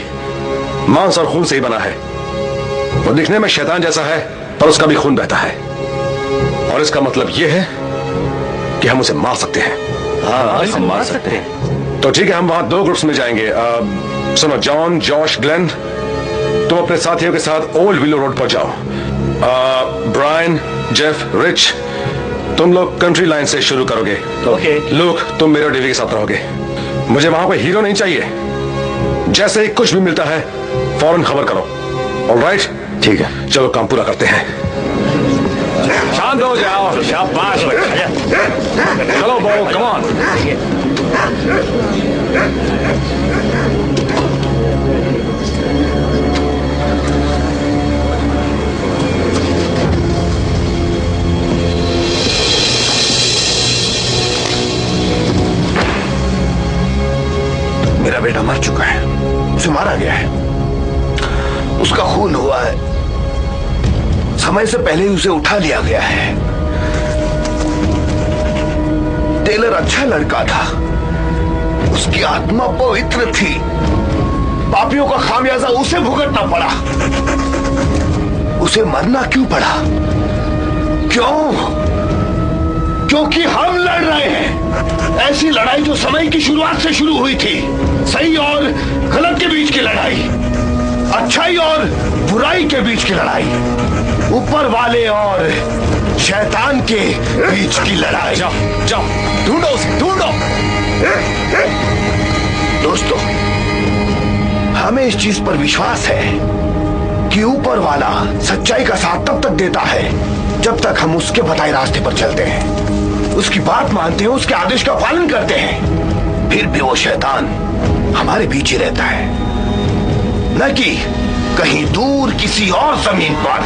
C: मांस और खून से ही बना है। वो दिखने में शैतान जैसा है, पर उसका भी खून बहता है, और इसका मतलब यह है कि हम उसे मार सकते हैं।
E: हाँ, हम मार सकते हैं।
C: तो ठीक है, हम वहां 2 ग्रुप्स में जाएंगे। सुनो, जॉन, जॉश, ग्लेन, तुम अपने साथियों के साथ ओल्ड विलो रोड पर जाओ। ब्रायन, जेफ, रिच, तुम लोग कंट्री लाइन से शुरू करोगे।
E: ओके।
C: लूक, तुम मेरे और डेवी के साथ रहोगे। मुझे वहां कोई हीरो नहीं चाहिए। जैसे ही कुछ भी मिलता है फौरन खबर करो। ऑलराइट?
I: ठीक है,
C: चलो काम पूरा करते हैं।
D: शांत हो जाओ, शाबाश बच्चा। चलो बो, कम ऑन।
I: मेरा बेटा मर चुका है, उसे मारा गया है, उसका खून हुआ है, समय से पहले ही उसे उठा लिया गया है। टेलर अच्छा लड़का था, उसकी आत्मा पवित्र थी। पापियों का खामियाजा उसे भुगतना पड़ा। उसे मरना क्यों पड़ा? क्यों? क्योंकि हम लड़ रहे हैं ऐसी लड़ाई जो समय की शुरुआत से शुरू हुई थी। सही और गलत के बीच की लड़ाई, अच्छाई और बुराई के बीच की लड़ाई, ऊपर वाले और शैतान के बीच की लड़ाई।
C: जाओ जाओ, ढूंढो उसे, ढूंढो।
I: दोस्तों, हमें इस चीज पर विश्वास है कि ऊपर वाला सच्चाई का साथ तब तक देता है जब तक हम उसके बताए रास्ते पर चलते हैं, उसकी बात मानते हैं, उसके आदेश का पालन करते हैं। फिर भी वो शैतान हमारे बीच ही रहता है, न कि कहीं दूर किसी और जमीन पर।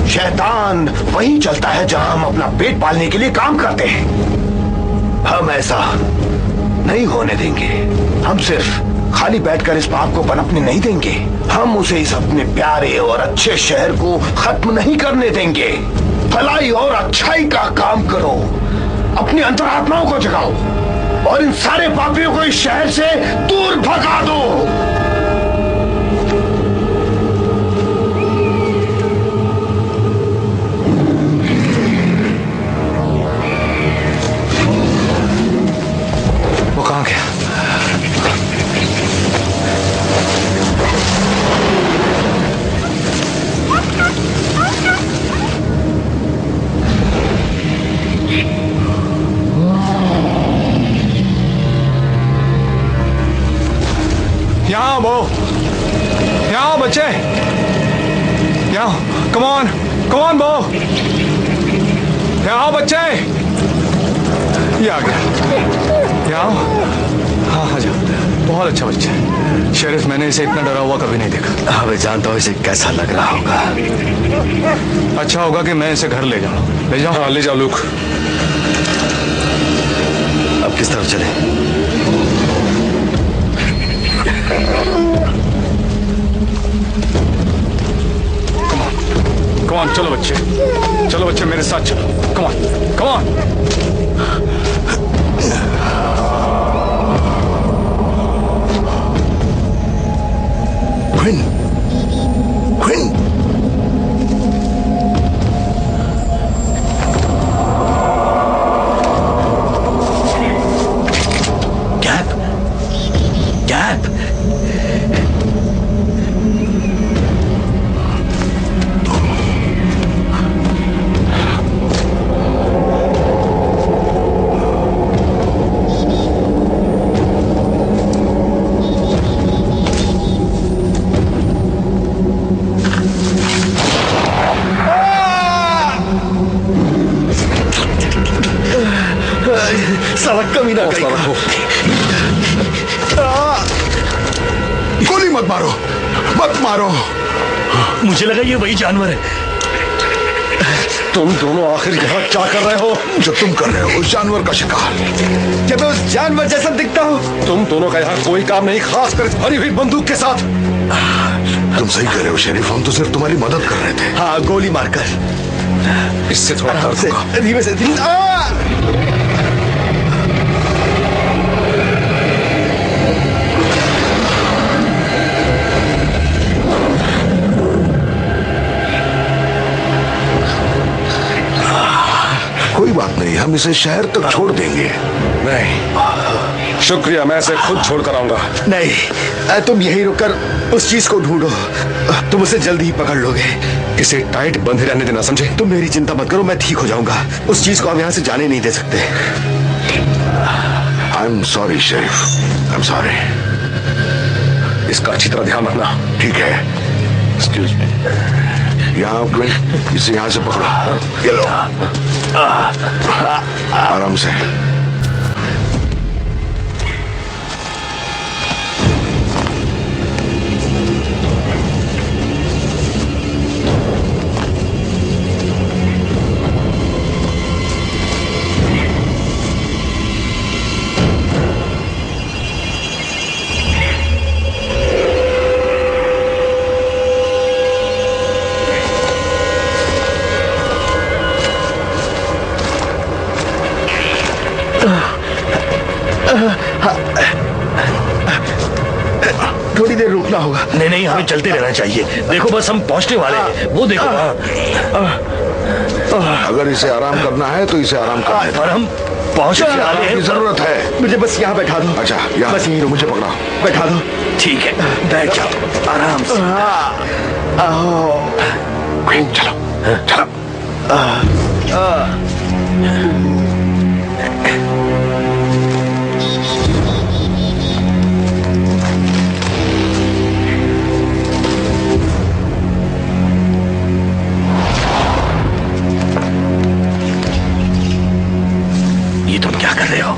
I: शैतान वहीं चलता है जहां हम अपना पेट पालने के लिए काम करते हैं। हम ऐसा नहीं होने देंगे। हम सिर्फ खाली बैठकर इस पाप को पनपने नहीं देंगे। हम उसे इस अपने प्यारे और अच्छे शहर को खत्म नहीं करने देंगे। भलाई और अच्छाई का काम करो, अपनी अंतरात्माओं को जगाओ और इन सारे पापियों को इस शहर से दूर भगा दो।
C: वो कहां गया?
D: यहाँ वो, यहाँ बच्चे, यहाँ, कम ऑन बो, यहाँ बच्चे, ये आ गया, यहाँ बहुत अच्छा बच्चा है शेरिफ, मैंने इसे इतना डरा हुआ कभी नहीं देखा।
B: हाँ मैं जानता हूँ इसे कैसा लग रहा होगा।
D: अच्छा होगा कि मैं इसे घर ले जाऊं। ले जाऊं?
C: हाँ ले जाओ लूक।
B: अब किस तरफ चले?
D: कम ऑन चलो बच्चे मेरे साथ चलो। Come on
A: Quinn, Quinn,
B: gap, gap. सड़क कमी ना कहीं।
A: गोली मत मारो, मत मारो।
B: मुझे लगा ये वही जानवर है।
C: तुम दोनों आखिर यहाँ क्या कर रहे हो?
A: जो तुम कर रहे हो उस जानवर का शिकार।
B: जब मैं उस जानवर जैसा दिखता हूँ।
C: तुम दोनों का यहाँ कोई काम नहीं, खासकर इस भरी हुई बंदूक के साथ।
A: तुम सही कह रहे हो शेरिफ, हम तो सिर्फ तुम्हारी मदद कर रहे थे।
B: हाँ गोली मारकर।
C: इससे थोड़ा दर्द होगा।
B: धीमे से
A: कोई बात नहीं, हम इसे शहर तक छोड़ देंगे।
C: नहीं शुक्रिया, मैं इसे खुद छोड़ कर आऊंगा।
B: नहीं, तुम यहीं रुककर उस चीज को ढूंढो, तुम उसे जल्दी ही पकड़ लोगे।
C: इसे टाइट बंधे रहने देना, समझे?
B: तुम मेरी चिंता मत करो, मैं ठीक हो जाऊंगा। उस चीज को हम यहाँ से जाने नहीं दे सकते।
A: I am sorry sheriff, I am sorry.
C: इसका अच्छी तरह ध्यान रखना।
A: ठीक है। Excuse me. यहाँ क्विन, इसे यहाँ से पकड़ो। ये लो, आराम से।
B: थोड़ी देर रुकना होगा। नहीं हमें चलते रहना चाहिए। देखो बस हम पहुंचने वाले हैं। वो देखो
A: अगर इसे आराम करना है तो इसे आराम करना है।
B: पर हम पहुंचने वाले हैं।
A: जरूरत है।
B: मुझे बस यहाँ बैठा दो।
A: अच्छा यहाँ
B: बस यहीं
A: मुझे पकड़ो।
B: बैठा दो। ठीक है, बैठ जाओ आराम से।
A: क्वीन चलो चलो।
B: ये तुम क्या कर रहे हो?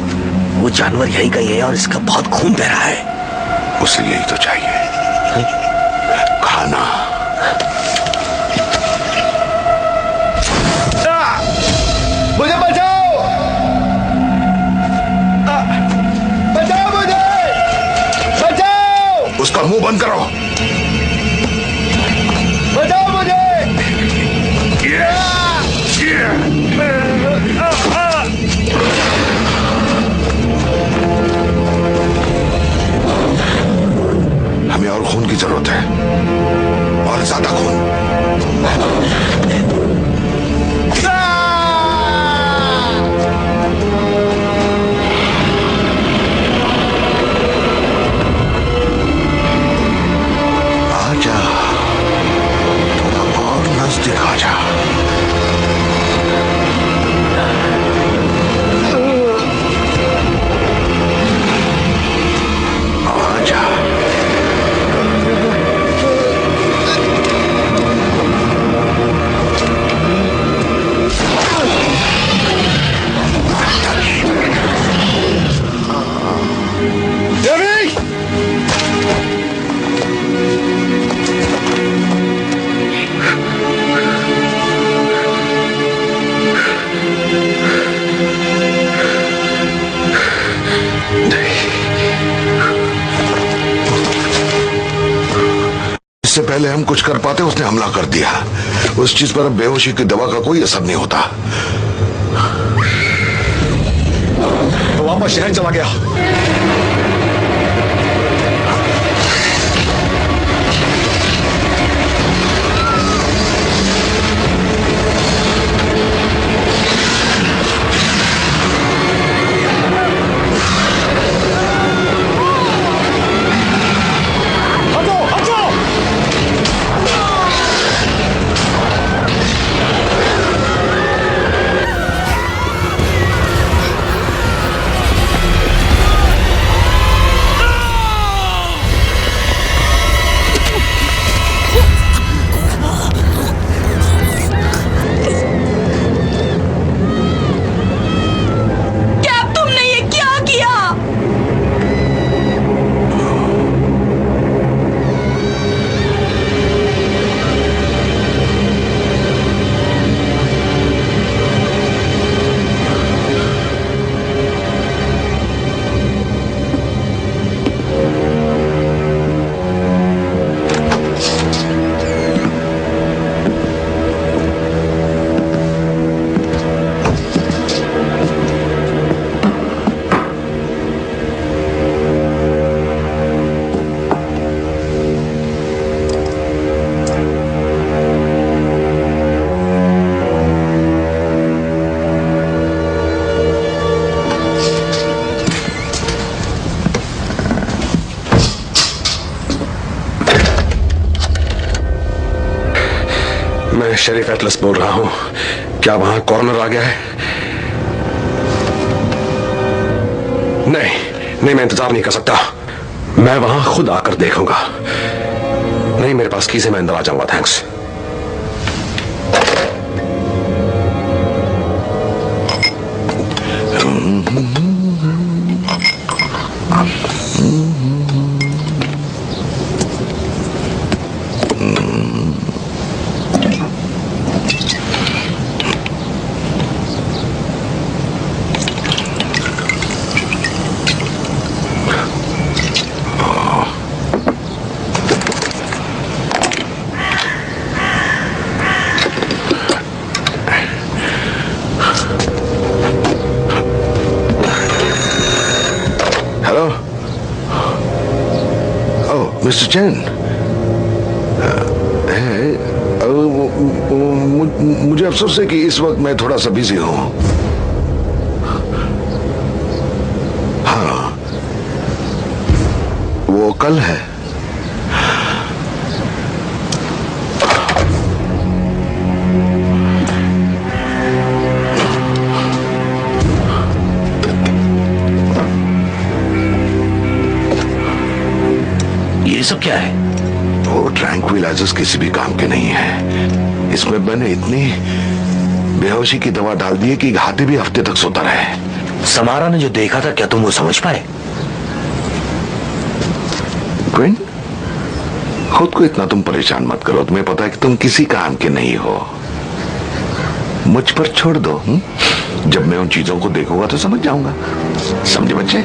B: वो जानवर यही कहीं है और इसका बहुत खून बह रहा है।
A: उसे यही तो चाहिए, खाना।
B: मुझे बचाओ! बचाओ मुझे! बचाओ!
A: उसका मुंह बंद करो।
B: बचाओ मुझे!
A: हमें और खून की जरूरत है, और ज्यादा खून। आजा, थोड़ा और नजदीक आजा। आजा। इससे पहले हम कुछ कर पाते उसने हमला कर दिया। उस चीज पर अब बेहोशी की दवा का कोई असर नहीं होता।
C: तो वापस शहर चला गया। मैं शरीफ एटलस बोल रहा हूं। क्या वहां कॉर्नर आ गया है? नहीं, मैं इंतजार नहीं कर सकता। मैं वहां खुद आकर देखूंगा। नहीं, मेरे पास कीज़ है, मैं अंदर आ जाऊंगा। थैंक्स।
A: मिस्टर चैन, मुझे अफसोस है कि इस वक्त मैं थोड़ा सा बिजी हूं। हाँ, वो कल है।
B: ये सब क्या है?
A: वो ट्रैंक्विलाइजर्स किसी भी काम के नहीं है। इसमें मैंने इतनी बेहोशी की दवा डाल दी है कि हाथी भी हफ्ते तक सोता रहे।
B: समारा ने जो देखा था, क्या तुम वो समझ पाए?
A: क्विन, खुद को इतना तुम परेशान मत करो। तुम्हें पता है कि तुम किसी काम के नहीं हो। मुझ पर छोड़ दो। जब मैं उन चीजों को देखूंगा तो समझ जाऊंगा। समझे बच्चे?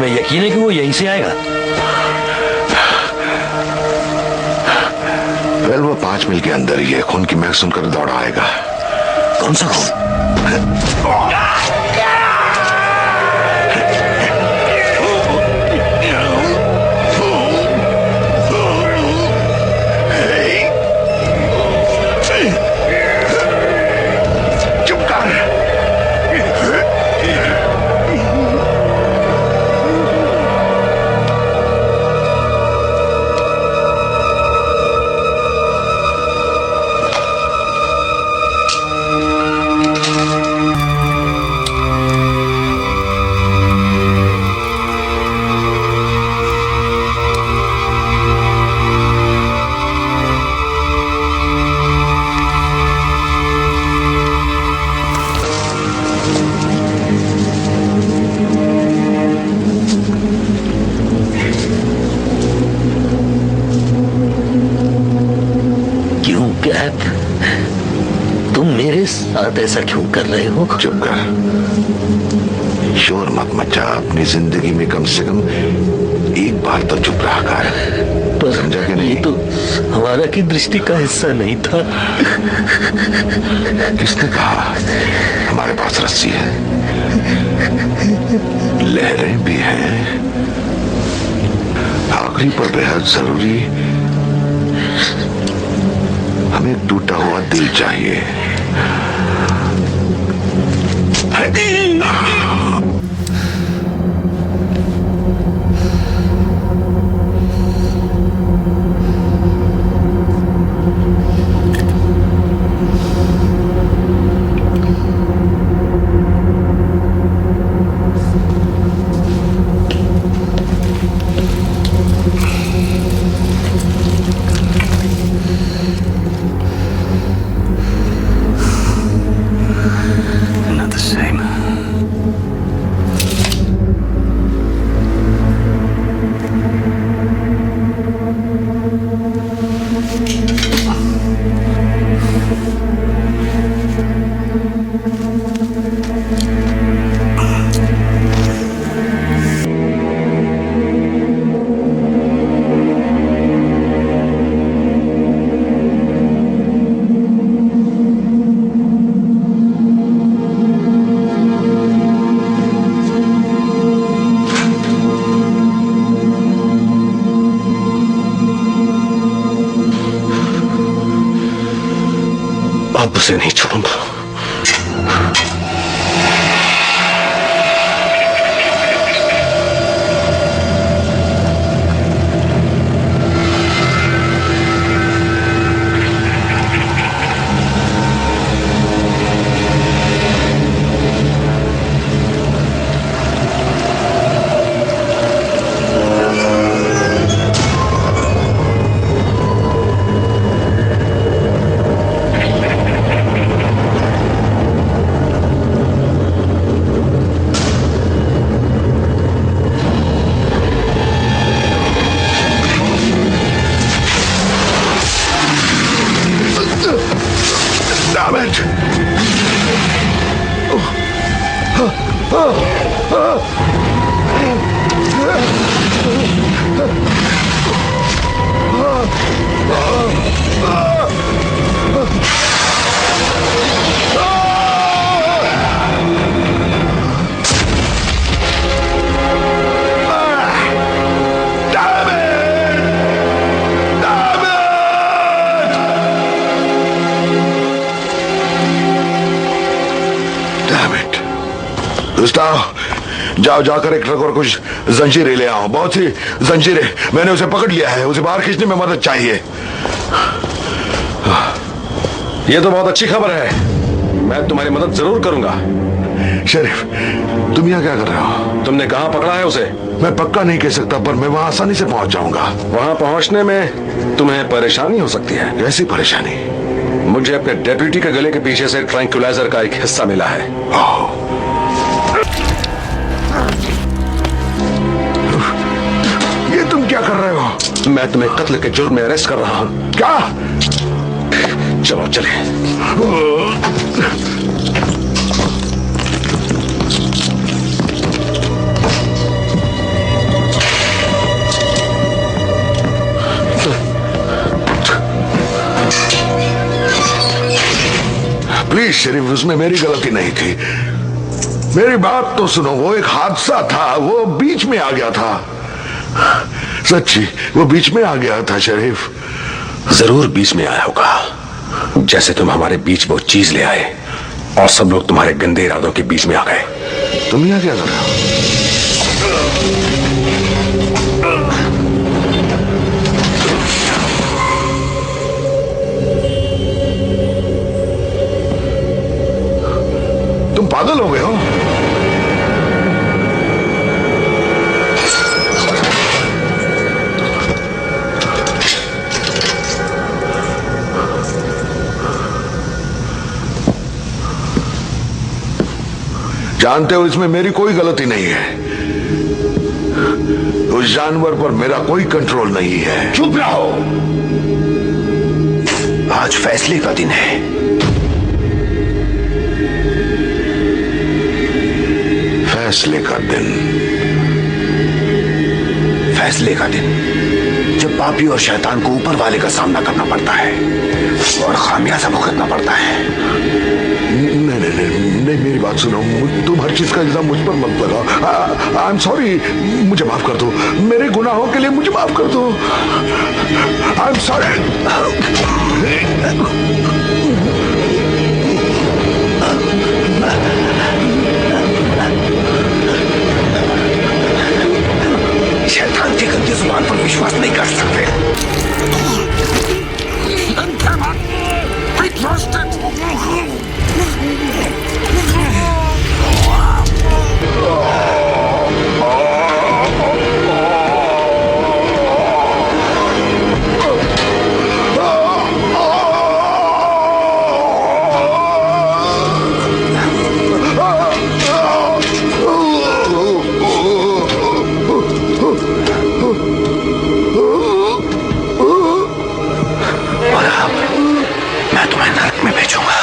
B: यकीन है कि वो यहीं से आएगा?
A: वेल, वो 5 मील के अंदर ही है। खून की महक सुनकर दौड़ा आएगा।
B: कौन सा खून? गैप, तुम मेरे साथ ऐसा क्यों कर रहे हो?
A: चुप कर, शोर मत मचा। अपनी जिंदगी में कम से कम एक बार तो चुप रहा कर।
B: पर
A: समझा कि नहीं?
B: ये तो हमारा की दृष्टि का हिस्सा नहीं था।
A: किसने कहा? हमारे पास रस्सी है, लहरें भी हैं, आखिरी पर बेहद जरूरी हमें एक टूटा हुआ दिल चाहिए।
B: Not the same. अब उसे नहीं छोड़ूंगा। Damn it! जाओ जाकर एक ट्रक और कुछ जंजीरें ले आओ, बहुत सी जंजीरें। मैंने उसे पकड़ लिया है, उसे बाहर खींचने में मदद चाहिए।
C: ये तो बहुत अच्छी खबर है, मैं तुम्हारी मदद जरूर करूंगा।
A: शरीफ, तुम यहाँ क्या कर रहे हो?
C: तुमने कहाँ पकड़ा है उसे?
A: मैं पक्का नहीं कह सकता, पर मैं वहां आसानी से पहुंच जाऊंगा।
C: वहां पहुंचने में तुम्हें परेशानी हो सकती है।
A: कैसी परेशानी?
C: मुझे अपने डेप्यूटी के गले के पीछे से ट्रैंक्विलाइजर का एक हिस्सा मिला है।
A: ये तुम क्या कर रहे हो?
C: मैं तुम्हें कत्ल के जुर्म में अरेस्ट कर रहा हूं।
A: क्या?
C: चलो चले।
A: प्लीज शरीफ, उसमें मेरी गलती नहीं थी। मेरी बात तो सुनो, वो एक हादसा था, वो बीच में आ गया था। सच्ची, वो बीच में आ गया था शरीफ।
C: जरूर बीच में आया होगा, जैसे तुम हमारे बीच वो चीज ले आए और सब लोग तुम्हारे गंदे इरादों के बीच में आ गए।
A: तुम यहाँ क्या कर रहे हो? तुम पागल हो गए हो? जानते हो, इसमें मेरी कोई गलती नहीं है। उस जानवर पर मेरा कोई कंट्रोल नहीं है।
I: चुप रहो। आज फैसले का दिन है।
A: फैसले का दिन।
I: फैसले का दिन जब पापी और शैतान को ऊपर वाले का सामना करना पड़ता है और खामियाजा भुगतना पड़ता है।
A: नहीं नहीं नहीं नहीं, मेरी बात सुनो। तुम हर चीज का इल्जाम मुझ पर मत लगाओ। आई एम सॉरी, मुझे माफ कर दो। मेरे गुनाहों के लिए मुझे माफ कर दो। I am sorry.
I: शैतान की गंदी जुबान पर विश्वास नहीं कर सकते। और अब मैं तुम्हें नरक में भेजूंगा।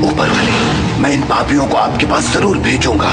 I: ऊपर वाले, मैं इन पापियों को आपके पास जरूर भेजूंगा।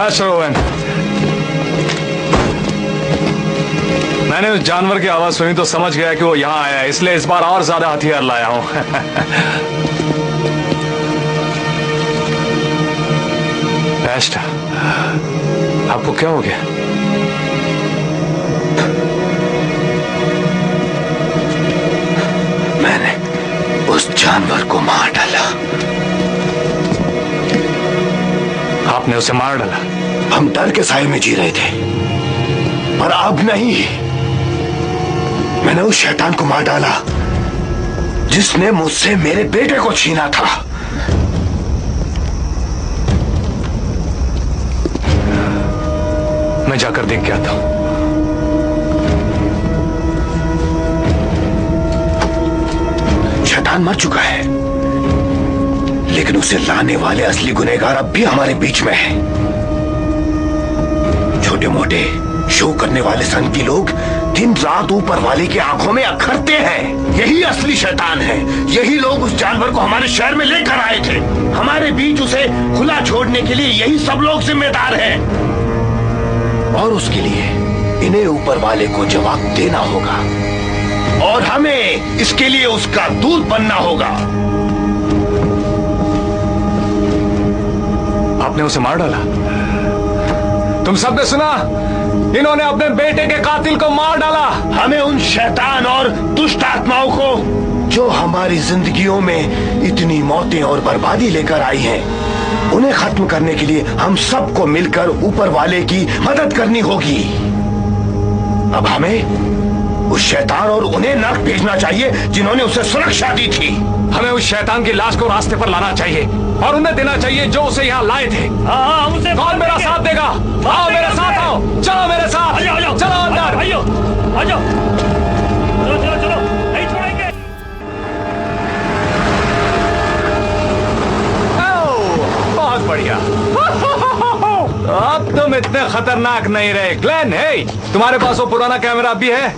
D: Master Owen, मैंने उस जानवर की आवाज सुनी तो समझ गया कि वो यहाँ आया है, इसलिए इस बार और ज्यादा हथियार लाया हूं। बेस्ट, आपको क्या हो गया?
I: मैंने उस जानवर को मार डाला।
D: आपने उसे मार डाला?
I: हम डर के साए में जी रहे थे, पर अब नहीं। मैंने उस शैतान को मार डाला जिसने मुझसे मेरे बेटे को छीना था।
D: मैं जाकर देख के आता हूं।
I: शैतान मर चुका है, लेकिन उसे लाने वाले असली गुनहगार अब भी हमारे बीच में हैं। छोटे मोटे शो करने वाले संकी लोग दिन रात ऊपर वाले की आंखों में अखरते हैं। यही असली शैतान है। यही लोग उस जानवर को हमारे शहर में लेकर आए थे। हमारे बीच उसे खुला छोड़ने के लिए यही सब लोग जिम्मेदार हैं। और उसके लिए इन्हें ऊपर वाले को जवाब देना होगा और हमें इसके लिए उसका दूत बनना होगा।
D: आपने उसे मार डाला। तुम सबने सुना, इन्होंने अपने बेटे के कातिल को मार डाला।
I: हमें उन शैतान और दुष्ट आत्माओं को जो हमारी जिंदगियों में इतनी मौतें और बर्बादी लेकर आई हैं, उन्हें खत्म करने के लिए हम सबको मिलकर ऊपर वाले की मदद करनी होगी। अब हमें उस शैतान और उन्हें नरक भेजना चाहिए जिन्होंने उसे सुरक्षा दी थी।
D: हमें उस शैतान की लाश को रास्ते पर लाना चाहिए और उन्हें देना चाहिए जो उसे यहाँ लाए थे। कौन मेरा साथ देगा? आओ मेरे साथ, आओ, चलो मेरे साथ, चलो अंदर।
B: आ जाओ, चलो चलो चलो, नहीं छोड़ेंगे।
D: बहुत बढ़िया। अब तुम इतने खतरनाक नहीं रहे ग्लेन। हे, तुम्हारे पास वो पुराना कैमरा भी है?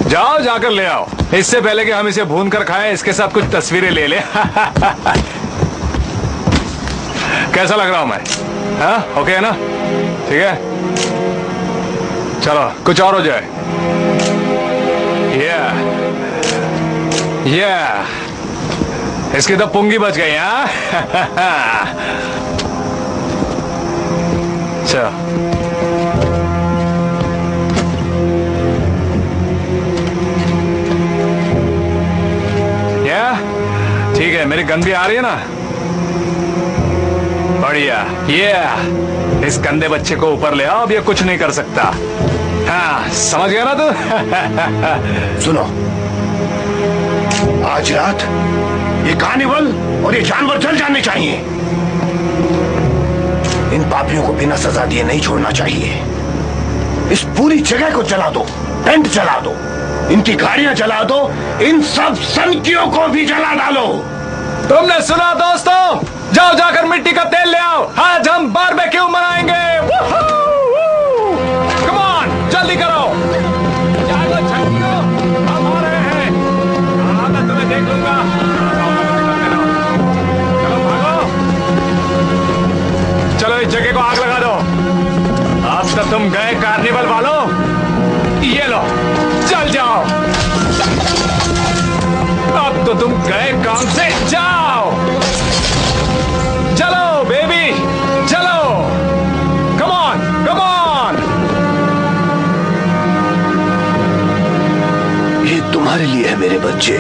D: जाओ, जाकर ले आओ। इससे पहले कि हम इसे भून कर खाएं, इसके साथ कुछ तस्वीरें ले ले। कैसा लग रहा हूं मैं? हाँ, ओके है ना? ठीक है, चलो कुछ और हो जाए। इसकी तो पुंगी बच गई। हाँ। चलो, ठीक है, मेरी गन भी आ रही है ना? बढ़िया। इस गंदे बच्चे को ऊपर ले आओ, अब ये कुछ नहीं कर सकता। हाँ, समझ गया ना तू?
I: सुनो, आज रात ये कार्निवल और ये जानवर जल जाने चाहिए। इन पापियों को बिना सजा दिए नहीं छोड़ना चाहिए। इस पूरी जगह को जला दो, टेंट जला दो, इनकी गाड़ियां जला दो, इन सब संकियों को भी जला डालो।
D: तुमने सुना दोस्तों? जाओ, जाकर मिट्टी का तेल ले आओ। आज हम बारबेक्यू मनाएंगे। कम ऑन, जल्दी करो। जागो छक्कियों, हम आ रहे हैं। मैं तुम्हें देख लूंगा। चलो भागो, चलो इस जगह को आग लगा दो। अब तो तुम गए कार्निवल वालों, ये लो, चल जाओ। अब तो तुम गए काम से, जाओ। चलो बेबी, चलो, कम ऑन, कम ऑन।
I: ये तुम्हारे लिए है मेरे बच्चे।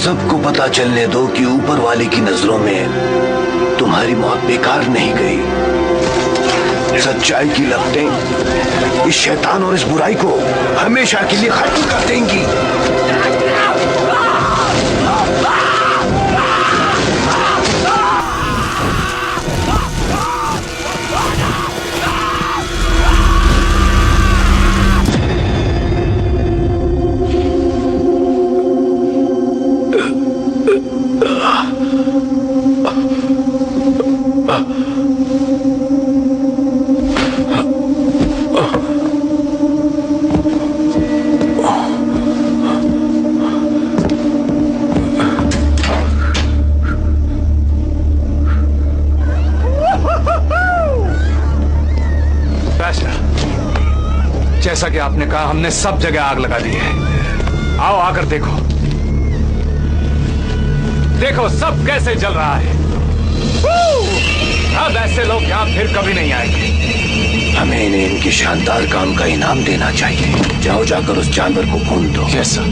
I: सबको पता चलने दो कि ऊपर वाले की नजरों में तुम्हारी मौत बेकार नहीं गई। सच्चाई की लपटें इस शैतान और इस बुराई को हमेशा के लिए खत्म कर देंगी।
D: जैसा कि आपने कहा, हमने सब जगह आग लगा दी है। आओ, आकर देखो, देखो सब कैसे जल रहा है। अब ऐसे लोग यहाँ फिर कभी नहीं आएंगे।
I: हमें इन्हें इनके शानदार काम का इनाम देना चाहिए। जाओ, जाकर उस जानवर को भून दो।
D: Yes sir.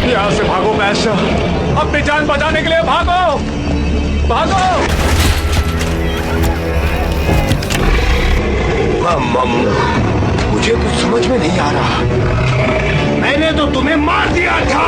D: यहाँ से भागो बैशा, अपनी जान बचाने के लिए भागो, भागो।
I: मुझे कुछ समझ में नहीं आ रहा। मैंने तो तुम्हें मार दिया था।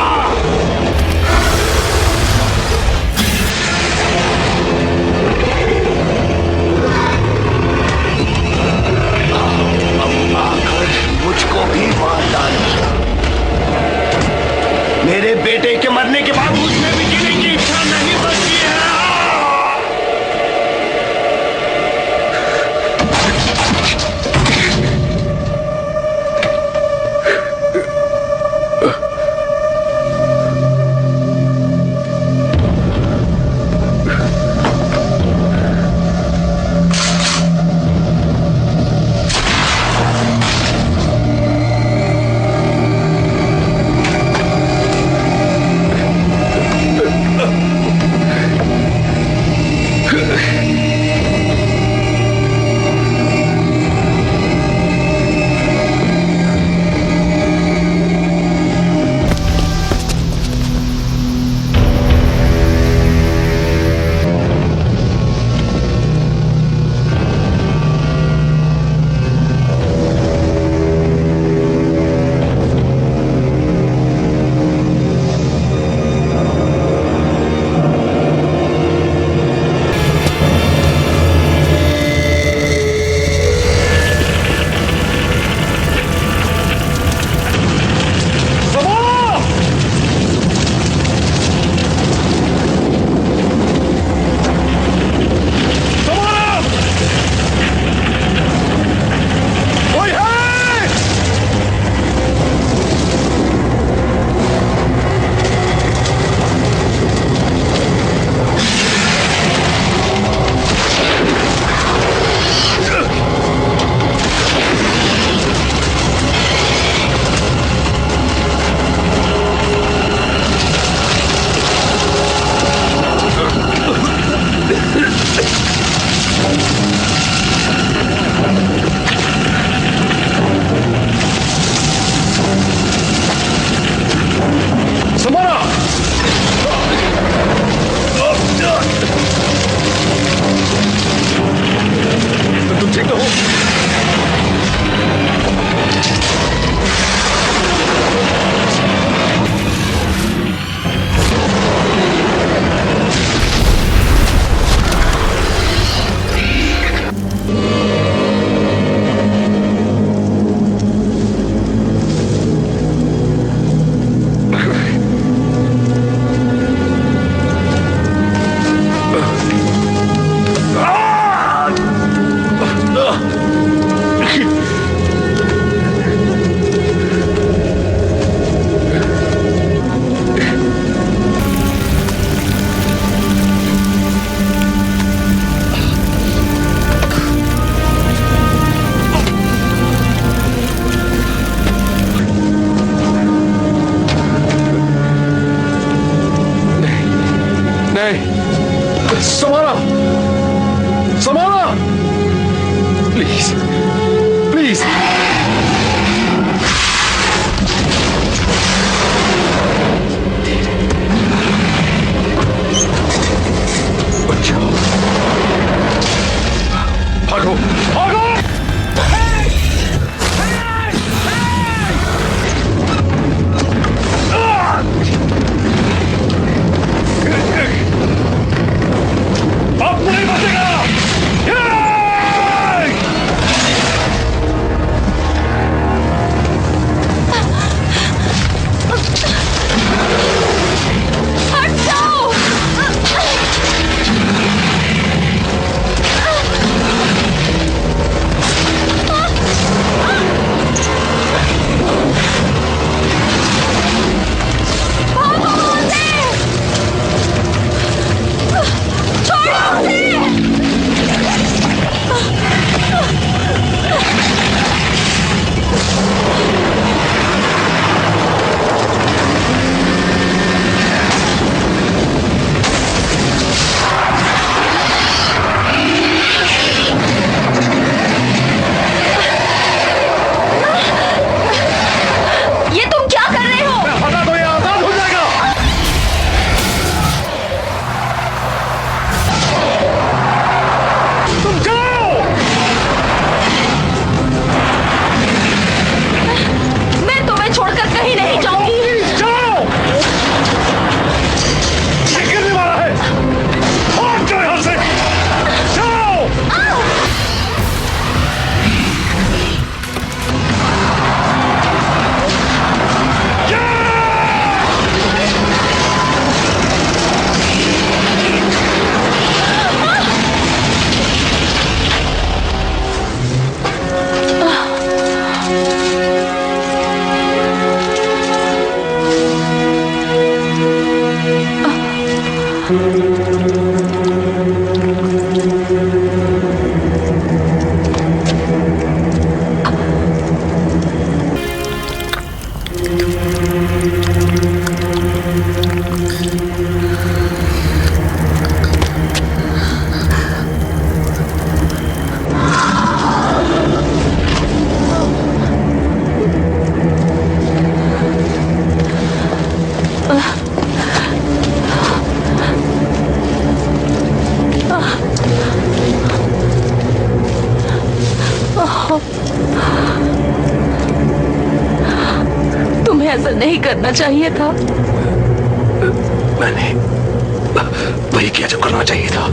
F: तुम्हें ऐसा नहीं करना चाहिए था।
I: मैंने वही किया जो करना चाहिए था।